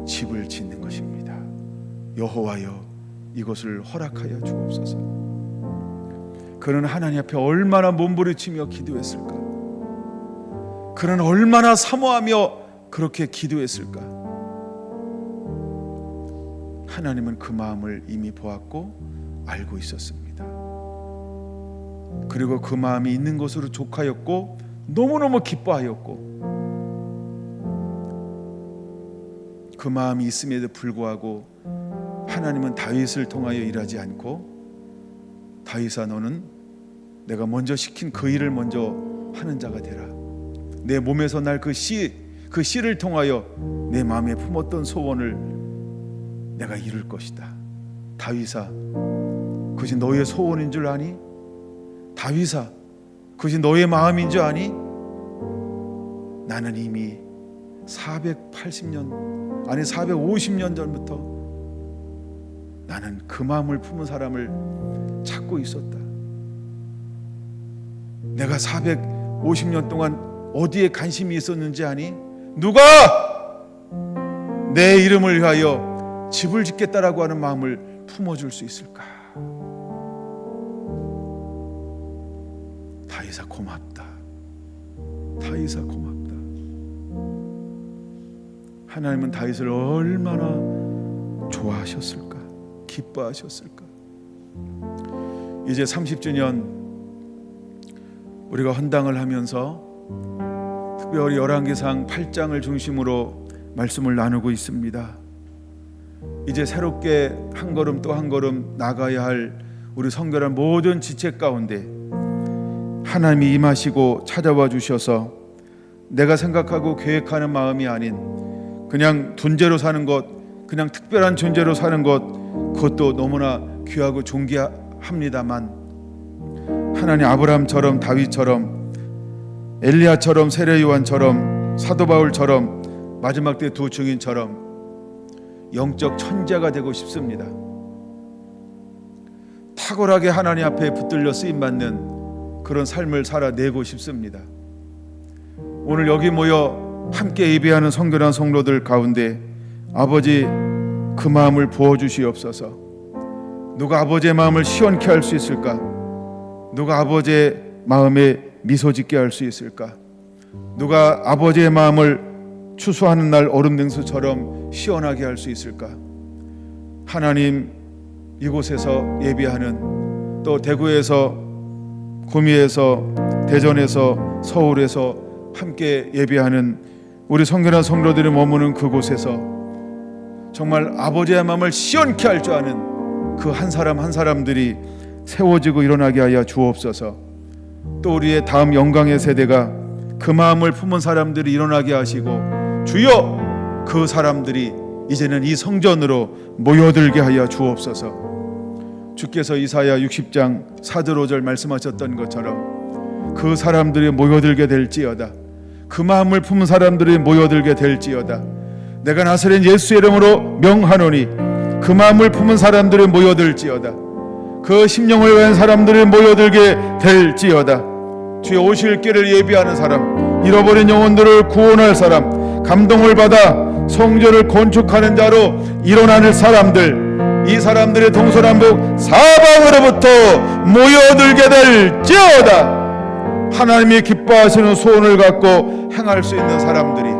집을 짓는 것입니다. 여호와여 이것을 허락하여 주옵소서. 그는 하나님 앞에 얼마나 몸부림치며 기도했을까? 그는 얼마나 사모하며 그렇게 기도했을까? 하나님은 그 마음을 이미 보았고 알고 있었습니다. 그리고 그 마음이 있는 것으로 족하였고 너무너무 기뻐하였고 그 마음이 있음에도 불구하고 하나님은 다윗을 통하여 일하지 않고 다윗아 너는 내가 먼저 시킨 그 일을 먼저 하는 자가 되라. 내 몸에서 날 그 씨를 통하여 내 마음에 품었던 소원을 내가 이룰 것이다. 다윗아 그것이 너의 소원인 줄 아니? 다윗아 그것이 너의 마음인 줄 아니? 나는 이미 450년 전부터 나는 그 마음을 품은 사람을 찾고 있었다. 내가 450년 동안 어디에 관심이 있었는지 아니? 누가 내 이름을 위하여 집을 짓겠다라고 하는 마음을 품어줄 수 있을까? 다윗아 고맙다. 다윗아 고맙다. 하나님은 다윗을 얼마나 좋아하셨을까? 기뻐하셨을까? 이제 30주년 우리가 헌당을 하면서 특별히 열왕기상 8장을 중심으로 말씀을 나누고 있습니다. 이제 새롭게 한 걸음 또 한 걸음 나가야 할 우리 성결한 모든 지체 가운데 하나님이 임하시고 찾아와 주셔서 내가 생각하고 계획하는 마음이 아닌 그냥 둔재로 사는 것, 그냥 특별한 존재로 사는 것, 그것도 너무나 귀하고 존귀합니다만 하나님 아브라함처럼 다윗처럼 엘리야처럼 세례요한처럼 사도 바울처럼 마지막 때 두 증인처럼 영적 천재가 되고 싶습니다. 탁월하게 하나님 앞에 붙들려 쓰임받는 그런 삶을 살아내고 싶습니다. 오늘 여기 모여 함께 예배하는 성결한 성도들 가운데 아버지 그 마음을 부어주시옵소서. 누가 아버지의 마음을 시원케 할 수 있을까? 누가 아버지의 마음에 미소 짓게 할 수 있을까? 누가 아버지의 마음을 추수하는 날 얼음 냉수처럼 시원하게 할 수 있을까? 하나님, 이곳에서 예배하는, 또 대구에서, 구미에서, 대전에서, 서울에서 함께 예배하는 우리 성결한 성도들이 머무는 그곳에서 정말 아버지의 마음을 시원케 할 줄 아는 그 한 사람 한 사람들이 세워지고 일어나게 하여 주옵소서. 또 우리의 다음 영광의 세대가 그 마음을 품은 사람들이 일어나게 하시고 주여 그 사람들이 이제는 이 성전으로 모여들게 하여 주옵소서. 주께서 이사야 60장 4절 5절 말씀하셨던 것처럼 그 사람들이 모여들게 될지어다. 그 마음을 품은 사람들이 모여들게 될지어다. 내가 나사렛 예수의 이름으로 명하노니 그 마음을 품은 사람들이 모여들지어다. 그 심령을 위한 사람들이 모여들게 될지어다. 주의 오실 길을 예비하는 사람, 잃어버린 영혼들을 구원할 사람, 감동을 받아 성전을 건축하는 자로 일어나는 사람들, 이 사람들의 동서남북 사방으로부터 모여들게 될지어다. 하나님이 기뻐하시는 소원을 갖고 행할 수 있는 사람들이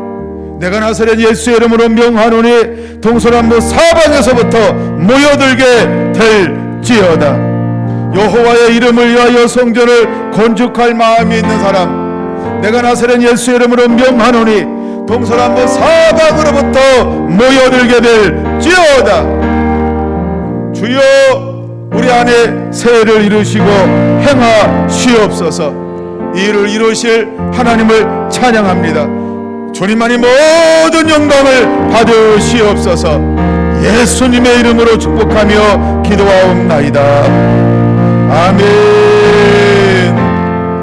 내가 나사렛 예수의 이름으로 명하노니 동서남북 사방에서부터 모여들게 될지어다. 여호와의 이름을 위하여 성전을 건축할 마음이 있는 사람, 내가 나사렛 예수의 이름으로 명하노니 동서남북 사방으로부터 모여들게 될지어다. 주여 우리 안에 새해를 이루시고 행하시옵소서. 이 일을 이루실 하나님을 찬양합니다. 주님만이 모든 영광을 받으시옵소서. 예수님의 이름으로 축복하며 기도하옵나이다. 아멘.